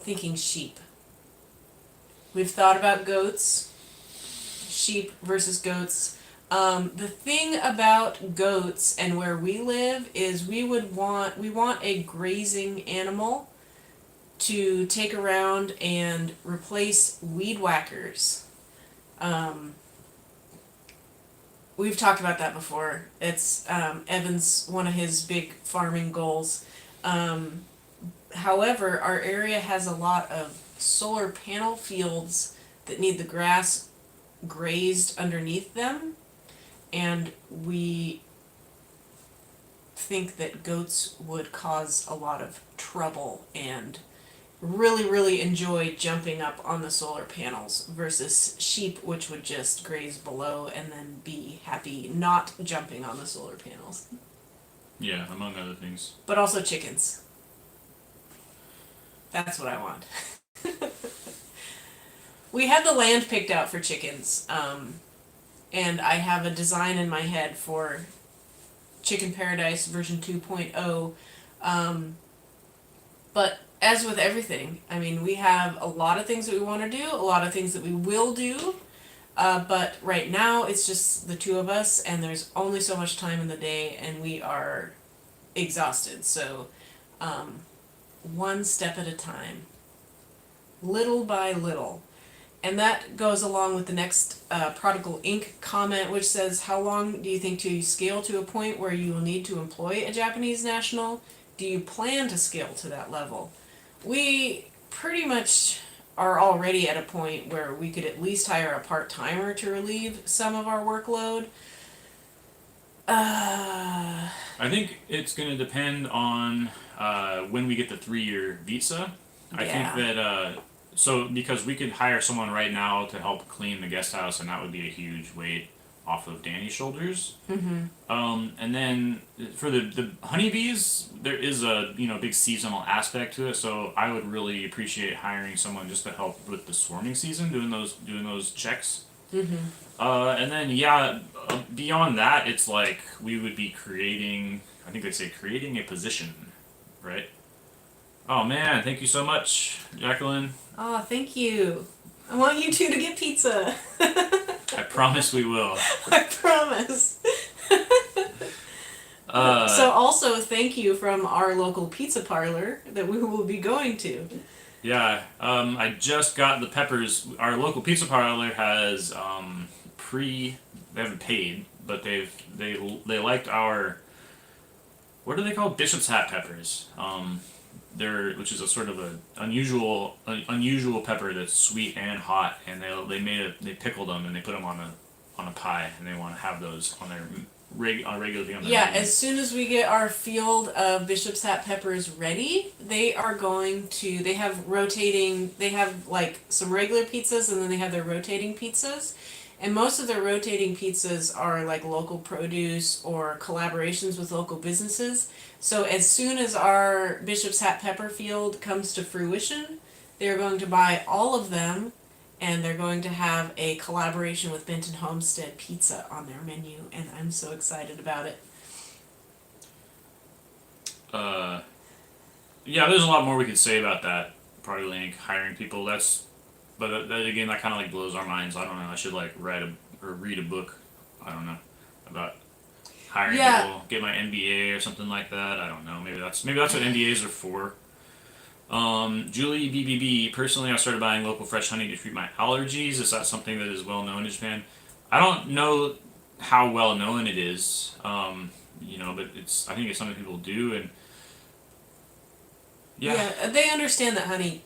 thinking sheep. We've thought about goats, sheep versus goats. The thing about goats and where we live is we want a grazing animal to take around and replace weed whackers. We've talked about that before. It's Evan's one of his big farming goals. However, our area has a lot of solar panel fields that need the grass grazed underneath them, and we think that goats would cause a lot of trouble and really enjoy jumping up on the solar panels versus sheep, which would just graze below and then be happy not jumping on the solar panels. Yeah, among other things. But also chickens. That's what I want. We have the land picked out for chickens, and I have a design in my head for Chicken Paradise version 2.0. But as with everything, I mean, we have a lot of things that we want to do, a lot of things that we will do, but right now it's just the two of us, and there's only so much time in the day, and we are exhausted. So, one step at a time, little by little. And that goes along with the next Prodigal Inc. comment, which says, how long do you think to scale to a point where you will need to employ a Japanese national? Do you plan to scale to that level? We pretty much are already at a point where we could at least hire a part-timer to relieve some of our workload. I think it's going to depend on when we get the 3-year visa. I think that, because we could hire someone right now to help clean the guest house, and that would be a huge weight off of Danny's shoulders. Mm-hmm. And then for the honeybees, there is a big seasonal aspect to it. So I would really appreciate hiring someone just to help with the swarming season, doing those checks. Mm-hmm. And then beyond that, it's like we would be creating. I think they say creating a position, right? Oh man, thank you so much, Jacqueline. Oh, thank you. I want you two to get pizza. I promise we will. I promise. So also thank you from our local pizza parlor that we will be going to. Yeah, I just got the peppers. Our local pizza parlor has they haven't paid, but they liked our, what are they called? Bishop's Hat peppers. Which is a sort of an unusual pepper that's sweet and hot, and they pickled them and they put them on a pie, and they want to have those on their regularly on their Yeah, menu. as soon as we get our field of Bishop's Hat peppers ready, they have like some regular pizzas, and then they have their rotating pizzas. And most of their rotating pizzas are like local produce or collaborations with local businesses. So as soon as our Bishop's Hat pepper field comes to fruition, they're going to buy all of them, and they're going to have a collaboration with Benton Homestead Pizza on their menu, and I'm so excited about it. Yeah, there's a lot more we could say about that. Prodigal Inc. hiring people. But that again, that kind of like blows our minds. I don't know. I should like read a book. I don't know about hiring people. Get my MBA or something like that. I don't know. Maybe that's what MBAs are for. Julie BBB. Personally, I started buying local fresh honey to treat my allergies. Is that something that is well known in Japan? I don't know how well known it is. But I think it's something people do, and Yeah, they understand that honey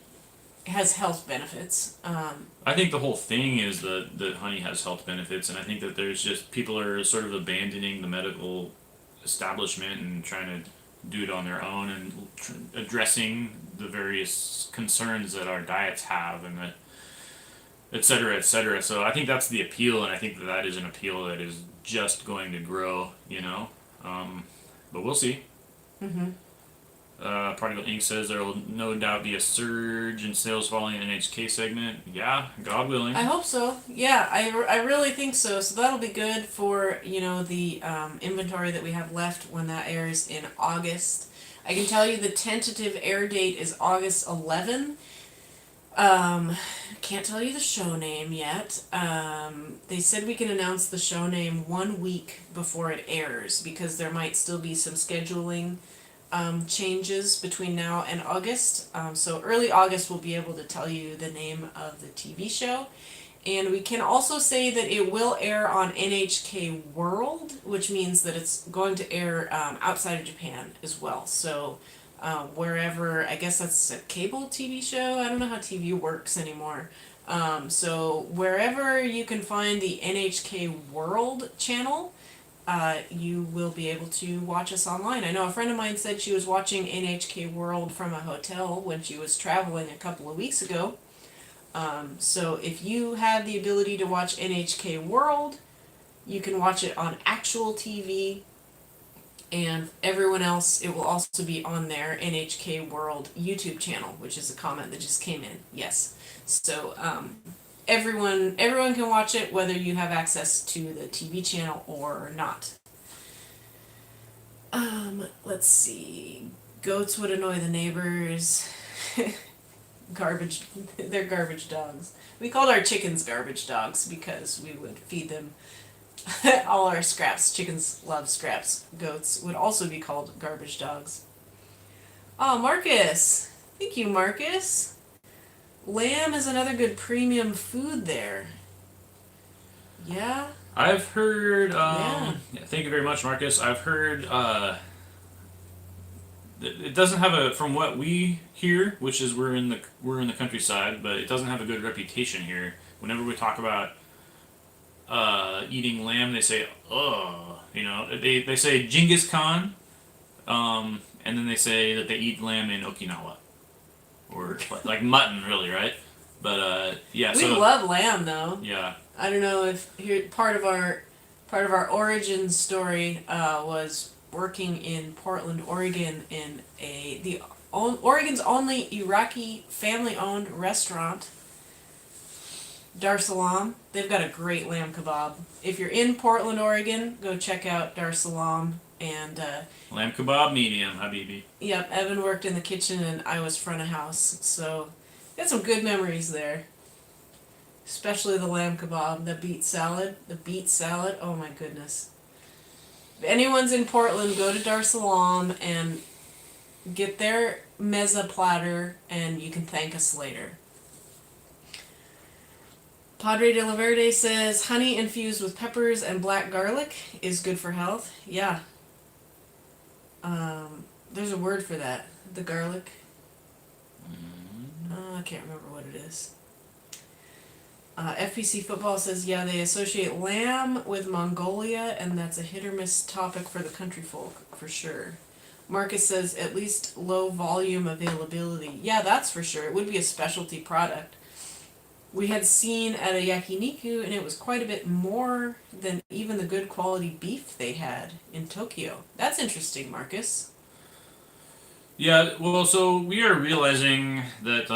has health benefits. I think the whole thing is that honey has health benefits, and I think that there's just people are sort of abandoning the medical establishment and trying to do it on their own and addressing the various concerns that our diets have, and that et cetera, et cetera. So I think that's the appeal, and I think that is an appeal that is just going to grow, but we'll see. Mm-hmm. Prodigal Inc. says there will no doubt be a surge in sales following the NHK segment. Yeah, God willing. I hope so. Yeah, I really think so. So that'll be good for, the inventory that we have left when that airs in August. I can tell you the tentative air date is August 11. Can't tell you the show name yet. They said we can announce the show name 1 week before it airs, because there might still be some scheduling changes between now and August. So early August we'll be able to tell you the name of the TV show. And we can also say that it will air on NHK World, which means that it's going to air outside of Japan as well. So wherever, I guess that's a cable TV show. I don't know how TV works anymore. So wherever you can find the NHK World channel, you will be able to watch us online. I know a friend of mine said she was watching NHK World from a hotel when she was traveling a couple of weeks ago. So if you have the ability to watch NHK World, you can watch it on actual TV, and everyone else, it will also be on their NHK World YouTube channel, which is a comment that just came in. Yes. So everyone can watch it, whether you have access to the TV channel or not. Let's see. Goats would annoy the neighbors. They're garbage dogs. We called our chickens garbage dogs because we would feed them all our scraps. Chickens love scraps. Goats would also be called garbage dogs. Oh, Marcus. Thank you, Marcus. Lamb is another good premium food there. Yeah? I've heard, Yeah. thank you very much, Marcus. I've heard, it doesn't have a, from what we hear, which is we're in the countryside, but it doesn't have a good reputation here. Whenever we talk about eating lamb, they say, "Oh," they say Genghis Khan, and then they say that they eat lamb in Okinawa, or like mutton, really, right? But yeah, We love lamb though. Yeah. I don't know if here part of our origin story was working in Portland, Oregon, in Oregon's only Iraqi family-owned restaurant, Dar Salaam. They've got a great lamb kebab. If you're in Portland, Oregon, go check out Dar Salaam. And lamb kebab medium, habibi. Yep, Evan worked in the kitchen and I was front of house, so got some good memories there. Especially the lamb kebab, the beet salad. Oh my goodness. If anyone's in Portland, go to Dar Salaam and get their mezza platter, and you can thank us later. Padre de la Verde says, honey infused with peppers and black garlic is good for health. Yeah. There's a word for that. The garlic. I can't remember what it is. FPC Football says, yeah, they associate lamb with Mongolia, and that's a hit or miss topic for the country folk, for sure. Marcus says, at least low volume availability. Yeah, that's for sure. It would be a specialty product. We had seen at a yakiniku, and it was quite a bit more than even the good quality beef they had in Tokyo. That's interesting, Marcus. Yeah, well, so we are realizing that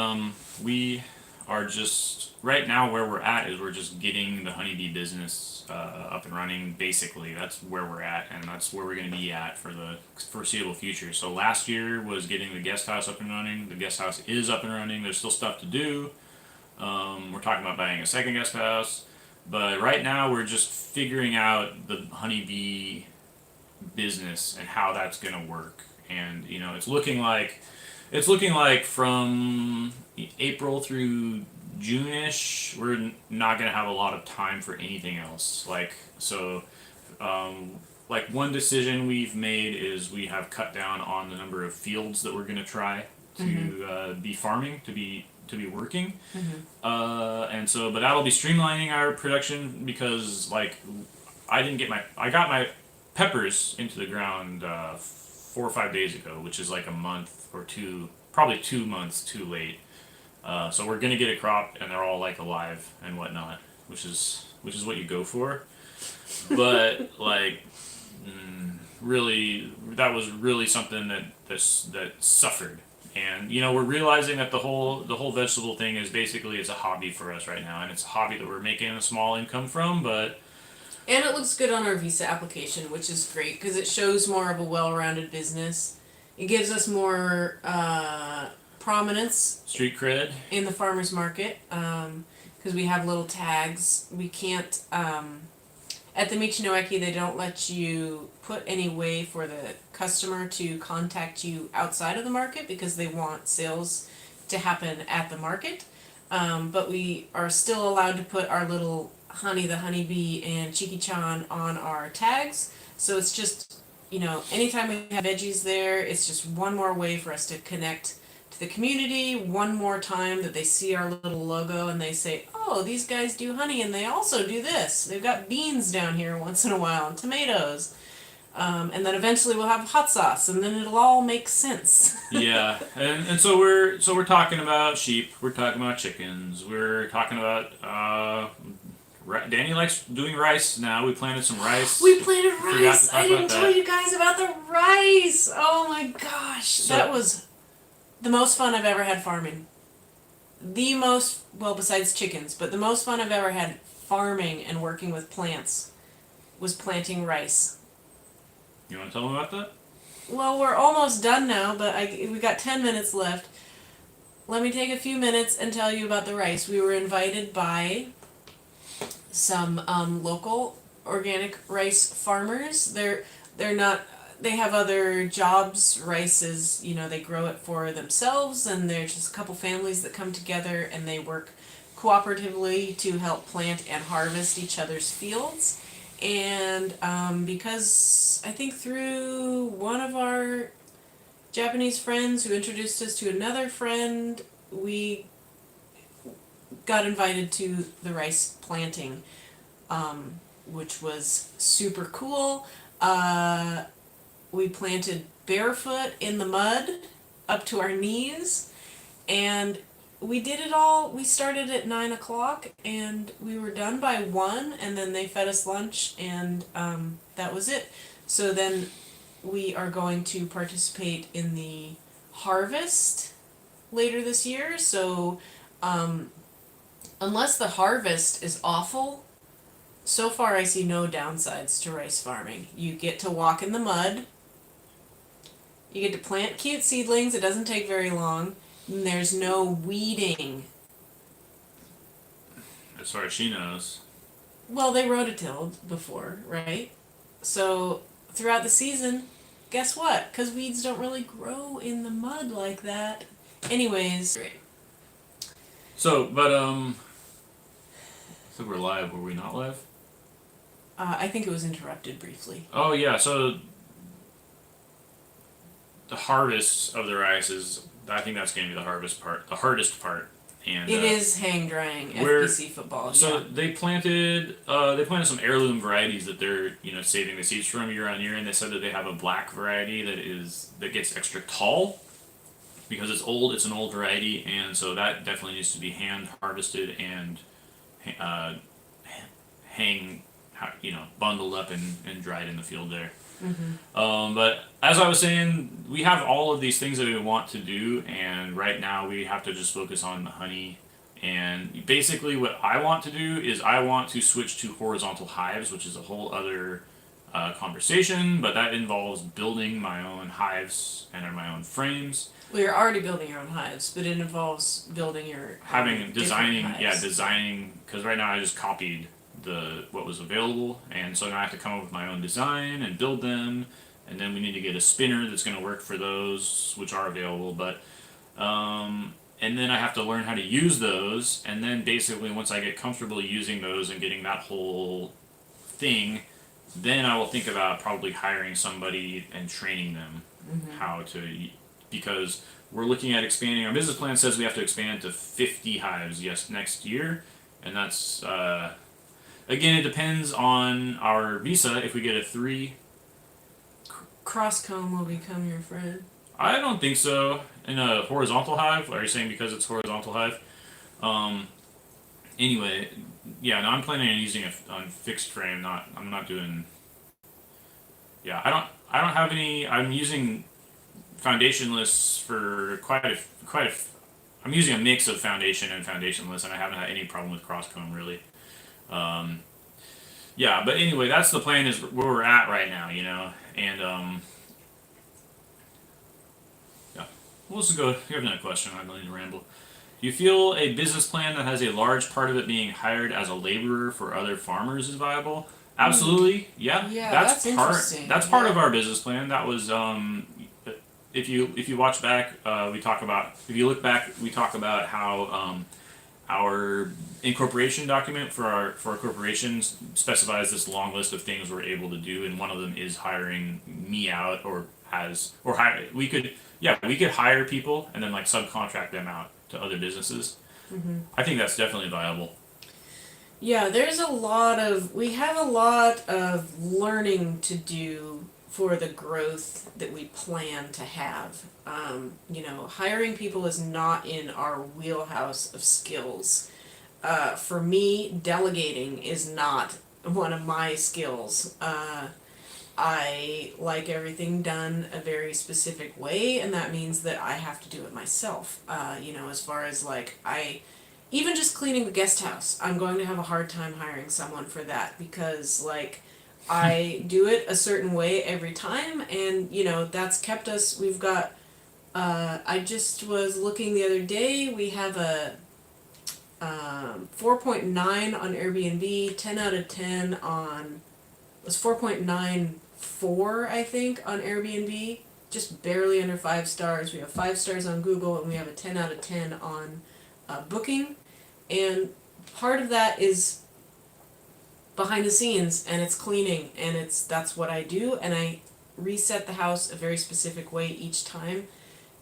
we are just, right now where we're at is we're just getting the honeybee business up and running, basically. That's where we're at, and that's where we're going to be at for the foreseeable future. So last year was getting the guest house up and running. The guest house is up and running. There's still stuff to do. We're talking about buying a second guest house. But right now we're just figuring out the honeybee business and how that's going to work. And, it's looking like from April through June-ish, we're not going to have a lot of time for anything else. One decision we've made is we have cut down on the number of fields that we're going to try to be farming, to be working. But that'll be streamlining our production because, I got my peppers into the ground 4 or 5 days ago, which is like a month or two, probably 2 months too late. So we're gonna get a crop, and they're all like alive and whatnot, which is what you go for. But really, that was really something that suffered. And we're realizing that the whole vegetable thing is basically it's a hobby for us right now, and it's a hobby that we're making a small income from, but. And it looks good on our visa application, which is great because it shows more of a well-rounded business. It gives us more prominence. Street cred. In the farmer's market because we have little tags. We can't... at the Michinoeki, they don't let you put any way for the customer to contact you outside of the market because they want sales to happen at the market. But we are still allowed to put our little honey, the honeybee, and Chiki-chan on our tags. So it's just, anytime we have veggies there, it's just one more way for us to connect to to the community one more time, that they see our little logo and they say, oh, these guys do honey and they also do this. They've got beans down here once in a while and tomatoes. And then eventually we'll have hot sauce, and then it'll all make sense. Yeah, and so we're talking about sheep. We're talking about chickens. We're talking about Danny likes doing rice now. We planted some rice. We planted Forgot rice. to talk I didn't about tell that. you guys about the rice. Oh my gosh, So- that was the most fun I've ever had farming. The most, well, besides chickens, but the most fun I've ever had farming and working with plants was planting rice. You want to tell them about that? Well, we're almost done now, but we got 10 minutes left. Let me take a few minutes and tell you about the rice. We were invited by some local organic rice farmers. They're not. They have other jobs. Rice is, they grow it for themselves, and there's just a couple families that come together and they work cooperatively to help plant and harvest each other's fields. And because I think through one of our Japanese friends who introduced us to another friend, we got invited to the rice planting, which was super cool. We planted barefoot in the mud up to our knees, and we did it all. We started at 9 o'clock and we were done by 1, and then they fed us lunch, and that was it. So then we are going to participate in the harvest later this year. So unless the harvest is awful, so far I see no downsides to rice farming. You get to walk in the mud. You get to plant cute seedlings. It doesn't take very long. And there's no weeding. As far as she knows. Well, they rototilled before, right? So throughout the season, guess what? Because weeds don't really grow in the mud like that. Anyways. So, but I think we're live. Were we not live? I think it was interrupted briefly. Oh yeah. So the harvest of the rice is. I think that's going to be the hardest part. And It is hang drying where- FPC football. so Yeah. they planted some heirloom varieties that they're saving the seeds from year on year, and they said that they have a black variety that gets extra tall because it's old. It's an old variety, and so that definitely needs to be hand harvested and bundled up and dried in the field there. Mm-hmm. But as I was saying, we have all of these things that we want to do, and right now we have to just focus on the honey. And basically, what I want to do is I want to switch to horizontal hives, which is a whole other conversation. But that involves building my own hives and my own frames. Well, you're already building your own hives, but it involves building your designing. Because right now I just copied what was available, and so now I have to come up with my own design and build them, and then we need to get a spinner that's going to work for those, which are available, but and then I have to learn how to use those, and then basically once I get comfortable using those and getting that whole thing, then I will think about probably hiring somebody and training them how to, because we're looking at expanding. Our business plan says we have to expand to 50 hives, next year, and that's again, it depends on our visa. If we get a 3, Crosscomb will become your friend. I don't think so. In a horizontal hive, are you saying because it's horizontal hive? Anyway, yeah. No, I'm planning on using it on fixed frame. I'm not doing. Yeah, I don't have any. I'm using foundationless for quite a. I'm using a mix of foundation and foundationless, and I haven't had any problem with crosscomb really. Yeah, but anyway, that's the plan, is where we're at right now, and yeah. We'll just go. You have another question? I don't need to ramble. Do you feel a business plan that has a large part of it being hired as a laborer for other farmers is viable? Absolutely, yeah. Yeah, that's that's part. interesting. That's part of our business plan. That was if you watch back, we talk about. If you look back, we talk about how our incorporation document for our corporations specifies this long list of things we're able to do, and one of them is hiring me out, or hire. yeah, we could hire people and then like subcontract them out to other businesses. I think that's definitely viable. Yeah, we have a lot of learning to do for the growth that we plan to have. Hiring people is not in our wheelhouse of skills. For me, delegating is not one of my skills. I like everything done a very specific way, and that means that I have to do it myself. As far as even just cleaning the guest house, I'm going to have a hard time hiring someone for that because, I do it a certain way every time, and, that's kept us. We've got, I just was looking the other day, we have a 4.9 on Airbnb, 10 out of 10 on, it was 4.94, I think, on Airbnb, just barely under 5 stars. We have 5 stars on Google, and we have a 10 out of 10 on Booking. And part of that is behind the scenes, and it's cleaning, and that's what I do, and I reset the house a very specific way each time.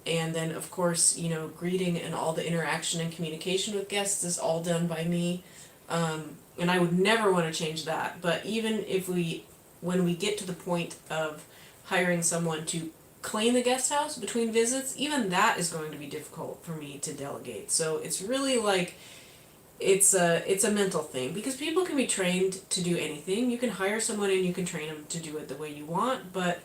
And then, of course, greeting and all the interaction and communication with guests is all done by me. And I would never want to change that. But even when we get to the point of hiring someone to clean the guest house between visits, even that is going to be difficult for me to delegate. So it's really it's a mental thing, because people can be trained to do anything. You can hire someone and you can train them to do it the way you want, but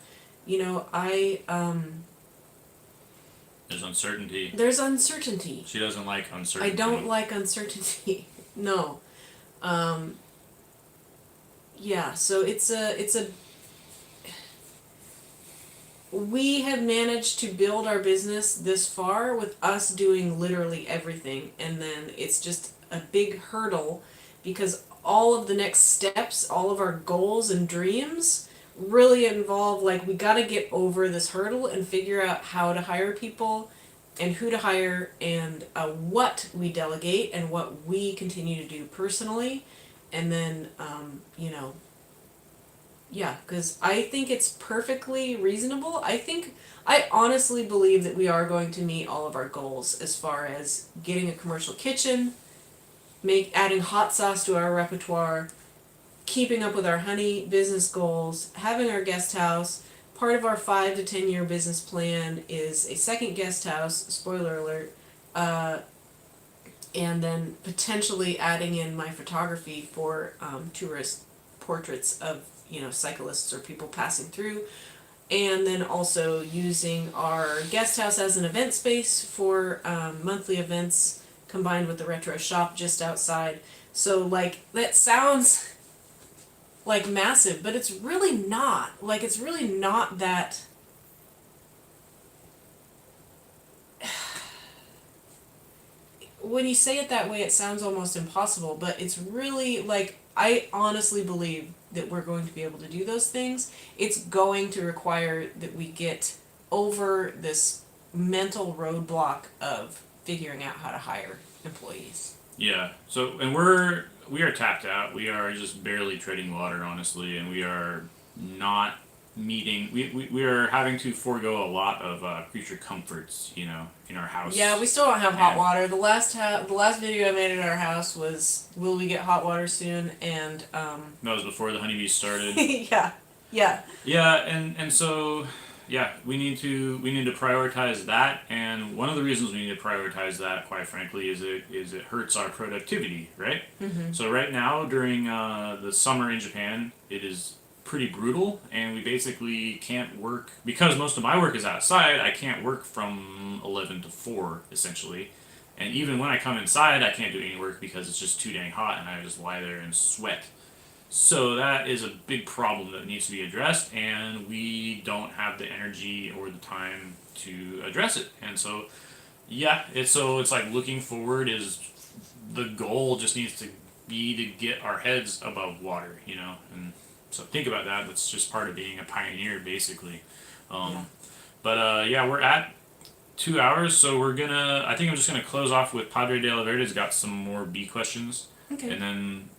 There's uncertainty. there's uncertainty. She doesn't like uncertainty. I don't like uncertainty. No. Yeah, so we have managed to build our business this far with us doing literally everything, and then it's just a big hurdle because all of the next steps, all of our goals and dreams really involve, we got to get over this hurdle and figure out how to hire people and who to hire, and what we delegate and what we continue to do personally. And then yeah, because I think it's perfectly reasonable. I honestly believe that we are going to meet all of our goals as far as getting a commercial kitchen, adding hot sauce to our repertoire, keeping up with our honey business goals, having our guest house. Part of our 5 to 10 year business plan is a second guest house, spoiler alert, and then potentially adding in my photography for tourist portraits of cyclists or people passing through, and then also using our guest house as an event space for monthly events, combined with the retro shop just outside. So that sounds massive, but it's really not. It's really not that. When you say it that way, it sounds almost impossible, but it's really I honestly believe that we're going to be able to do those things. It's going to require that we get over this mental roadblock of figuring out how to hire employees. Yeah. So, and we are tapped out. We are just barely treading water, honestly, and we are not meeting. We are having to forego a lot of creature comforts, in our house. Yeah, we still don't have hot And- water. The last video I made at our house was, will we get hot water soon? And That was before the honeybees started. yeah. Yeah, and so yeah, we need to prioritize that, and one of the reasons we need to prioritize that, quite frankly, is it hurts our productivity, right? Mm-hmm. So right now during the summer in Japan, it is pretty brutal, and we basically can't work because most of my work is outside. I can't work from 11 to 4 essentially, and even when I come inside, I can't do any work because it's just too dang hot, and I just lie there and sweat. So that is a big problem that needs to be addressed, and we don't have the energy or the time to address it. And so, yeah, it's like looking forward is the goal just needs to be to get our heads above water, and so think about that. That's just part of being a pioneer, basically. Yeah. But yeah, we're at 2 hours, so I think I'm just gonna close off with Padre de la Verde's got some more bee questions, Okay. and then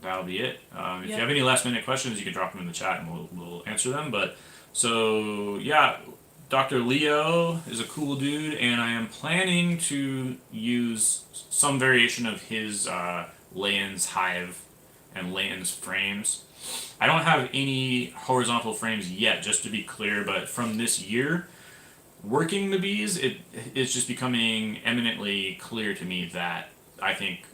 that'll be it. If you Yeah. have any last minute questions, you can drop them in the chat and we'll answer them. But so yeah, Dr. Leo is a cool dude, and I am planning to use some variation of his Layens hive and Layens frames. I don't have any horizontal frames yet, just to be clear, but from this year, working the bees, it's just becoming eminently clear to me that I think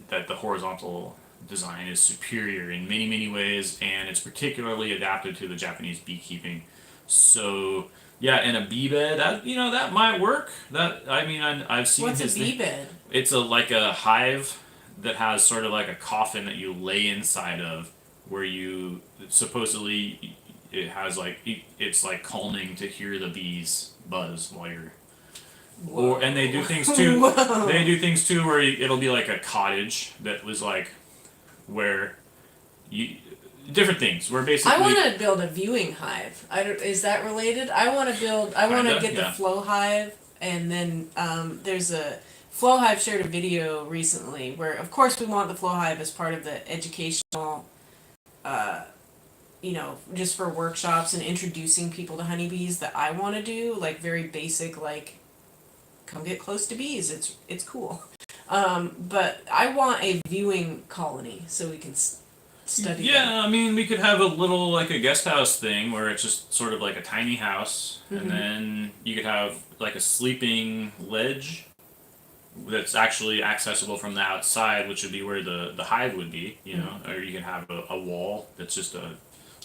that the horizontal design is superior in many, many ways, and it's particularly adapted to the Japanese beekeeping. So, yeah, and a bee bed, that might work. I've seen What's a his bee thing. bed? It's like a hive that has sort of like a coffin that you lay inside of, where you supposedly it has it's like calming to hear the bees buzz while you're. Or and they do things too. Whoa. They do things too where it'll be like a cottage that was like where you different things where basically. I want to build a viewing hive. Is that related? I want to build. I want to Kinda, get yeah. the flow hive, and then there's a flow hive shared a video recently where, of course, we want the flow hive as part of the educational. Just for workshops and introducing people to honeybees that I want to do, like very basic, like come get close to bees. It's cool. But I want a viewing colony so we can study. Yeah, them. I mean, we could have a little like a guest house thing where it's just sort of like a tiny house, and then you could have like a sleeping ledge that's actually accessible from the outside, which would be where the hive would be, or you can have a wall that's just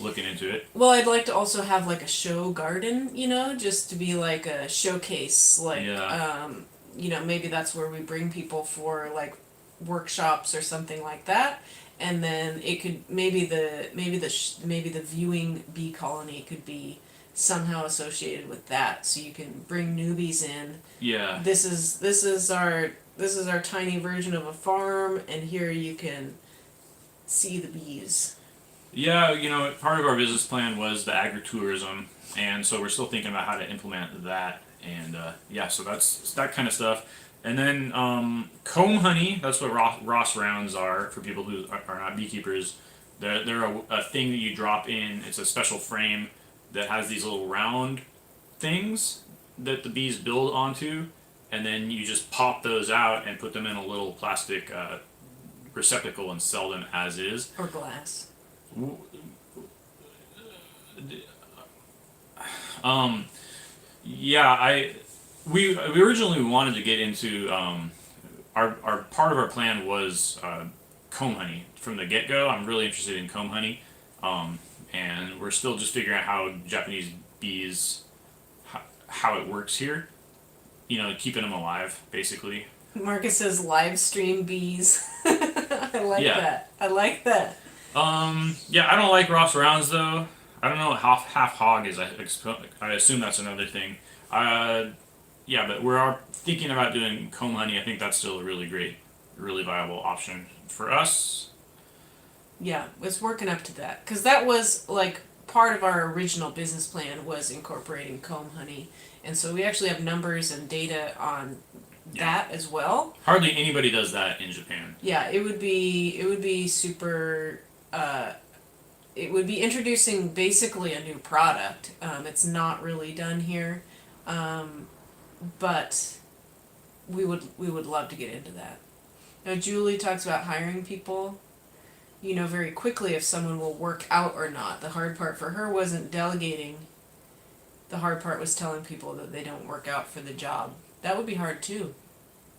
looking into it. Well, I'd like to also have like a show garden, just to be like a showcase, like Yeah. maybe that's where we bring people for like workshops or something like that. And then it could maybe the viewing bee colony could be somehow associated with that, so you can bring newbies in. Yeah. This is our tiny version of a farm, and here you can see the bees. Yeah, part of our business plan was the agritourism, and so we're still thinking about how to implement that. And yeah, so that's that kind of stuff. And then comb honey, that's what Ross rounds are for people who are not beekeepers. They're a thing that you drop in. It's a special frame that has these little round things that the bees build onto, and then you just pop those out and put them in a little plastic receptacle and sell them as is. Or glass. Yeah, we originally wanted to get into our part of our plan was comb honey from the get go. I'm really interested in comb honey, and we're still just figuring out how Japanese bees how it works here. Keeping them alive basically. Marcus says live stream bees. I like Yeah. that. I like that. Yeah, I don't like Ross rounds though. I don't know what half hog is. I assume that's another thing. Yeah, but we're thinking about doing comb honey. I think that's still a really great, really viable option for us. Yeah, it's working up to that. Because that was like part of our original business plan was incorporating comb honey. And so we actually have numbers and data on that as well. Hardly anybody does that in Japan. Yeah, it would be super. It would be introducing basically a new product. It's not really done here, but we would love to get into that. Now Julie talks about hiring people. Very quickly if someone will work out or not. The hard part for her wasn't delegating. The hard part was telling people that they don't work out for the job. That would be hard too.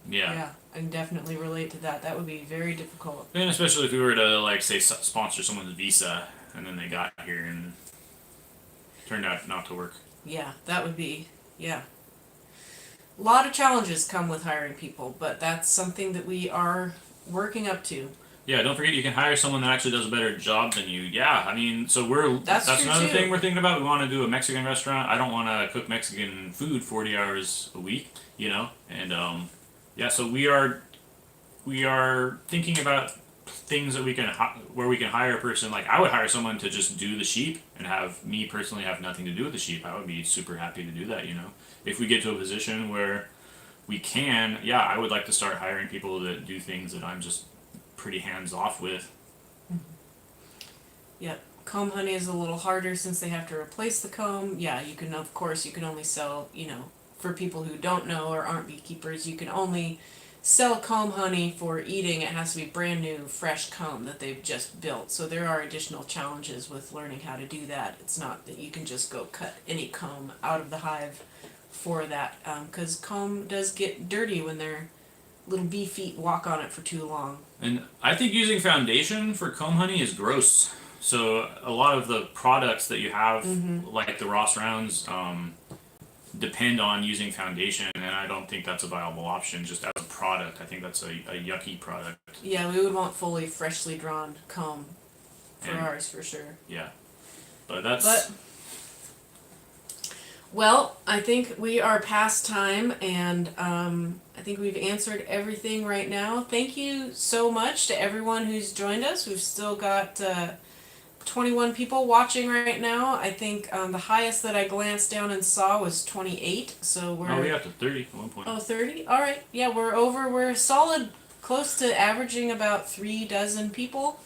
Yeah. I can definitely relate to that. That would be very difficult. And especially if we were to like say sponsor someone's visa and then they got here and turned out not to work. Yeah, that would be, yeah. A lot of challenges come with hiring people, but that's something that we are working up to. Yeah, don't forget you can hire someone that actually does a better job than you. Yeah, I mean, so That's true another too. thing we're thinking about. We want to do a Mexican restaurant. I don't want to cook Mexican food 40 hours a week, and yeah, so we are thinking about things that we can where we can hire a person. Like I would hire someone to just do the sheep and have me personally have nothing to do with the sheep. I would be super happy to do that. If we get to a position where we can, yeah, I would like to start hiring people that do things that I'm just pretty hands off with. Yep. comb honey is a little harder since they have to replace the comb. Yeah, you can, of course, you can only sell, for people who don't know or aren't beekeepers, you can only sell comb honey for eating. It has to be brand new, fresh comb that they've just built. So there are additional challenges with learning how to do that. It's not that you can just go cut any comb out of the hive for that, because comb does get dirty when their little bee feet walk on it for too long. And I think using foundation for comb honey is gross. So a lot of the products that you have, like the Ross Rounds, depend on using foundation, and I don't think that's a viable option just as a product. I think that's a yucky product. Yeah, we would want fully freshly drawn comb for ours for sure. Yeah, but well, I think we are past time, and I think we've answered everything right now. Thank you so much to everyone who's joined us. We've still got 21 people watching right now. I think the highest that I glanced down and saw was 28. So we're... Oh, we got to 30 at one point. Oh, 30? All right. Yeah, we're solid, close to averaging about 3 dozen people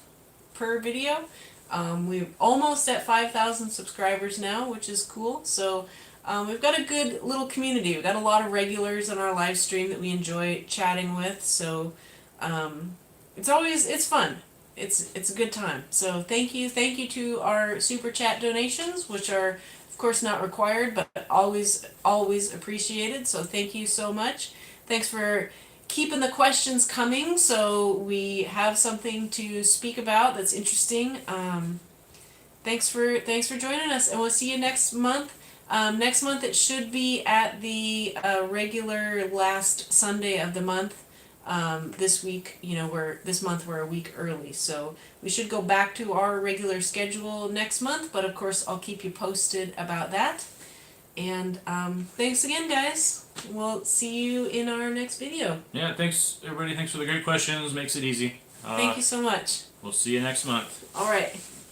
per video. We're almost at 5,000 subscribers now, which is cool. So we've got a good little community. We've got a lot of regulars on our live stream that we enjoy chatting with. So it's fun. It's a good time. So thank you to our super chat donations, which are of course not required, but always appreciated. So thank you so much. Thanks for keeping the questions coming, so we have something to speak about that's interesting. Thanks for joining us, and we'll see you next month. Next month it should be at the regular last Sunday of the month. This week, this month we're a week early, so we should go back to our regular schedule next month, but of course I'll keep you posted about that. And thanks again, guys. We'll see you in our next video. Yeah, thanks everybody. Thanks for the great questions. Makes it easy. Thank you so much. We'll see you next month. All right.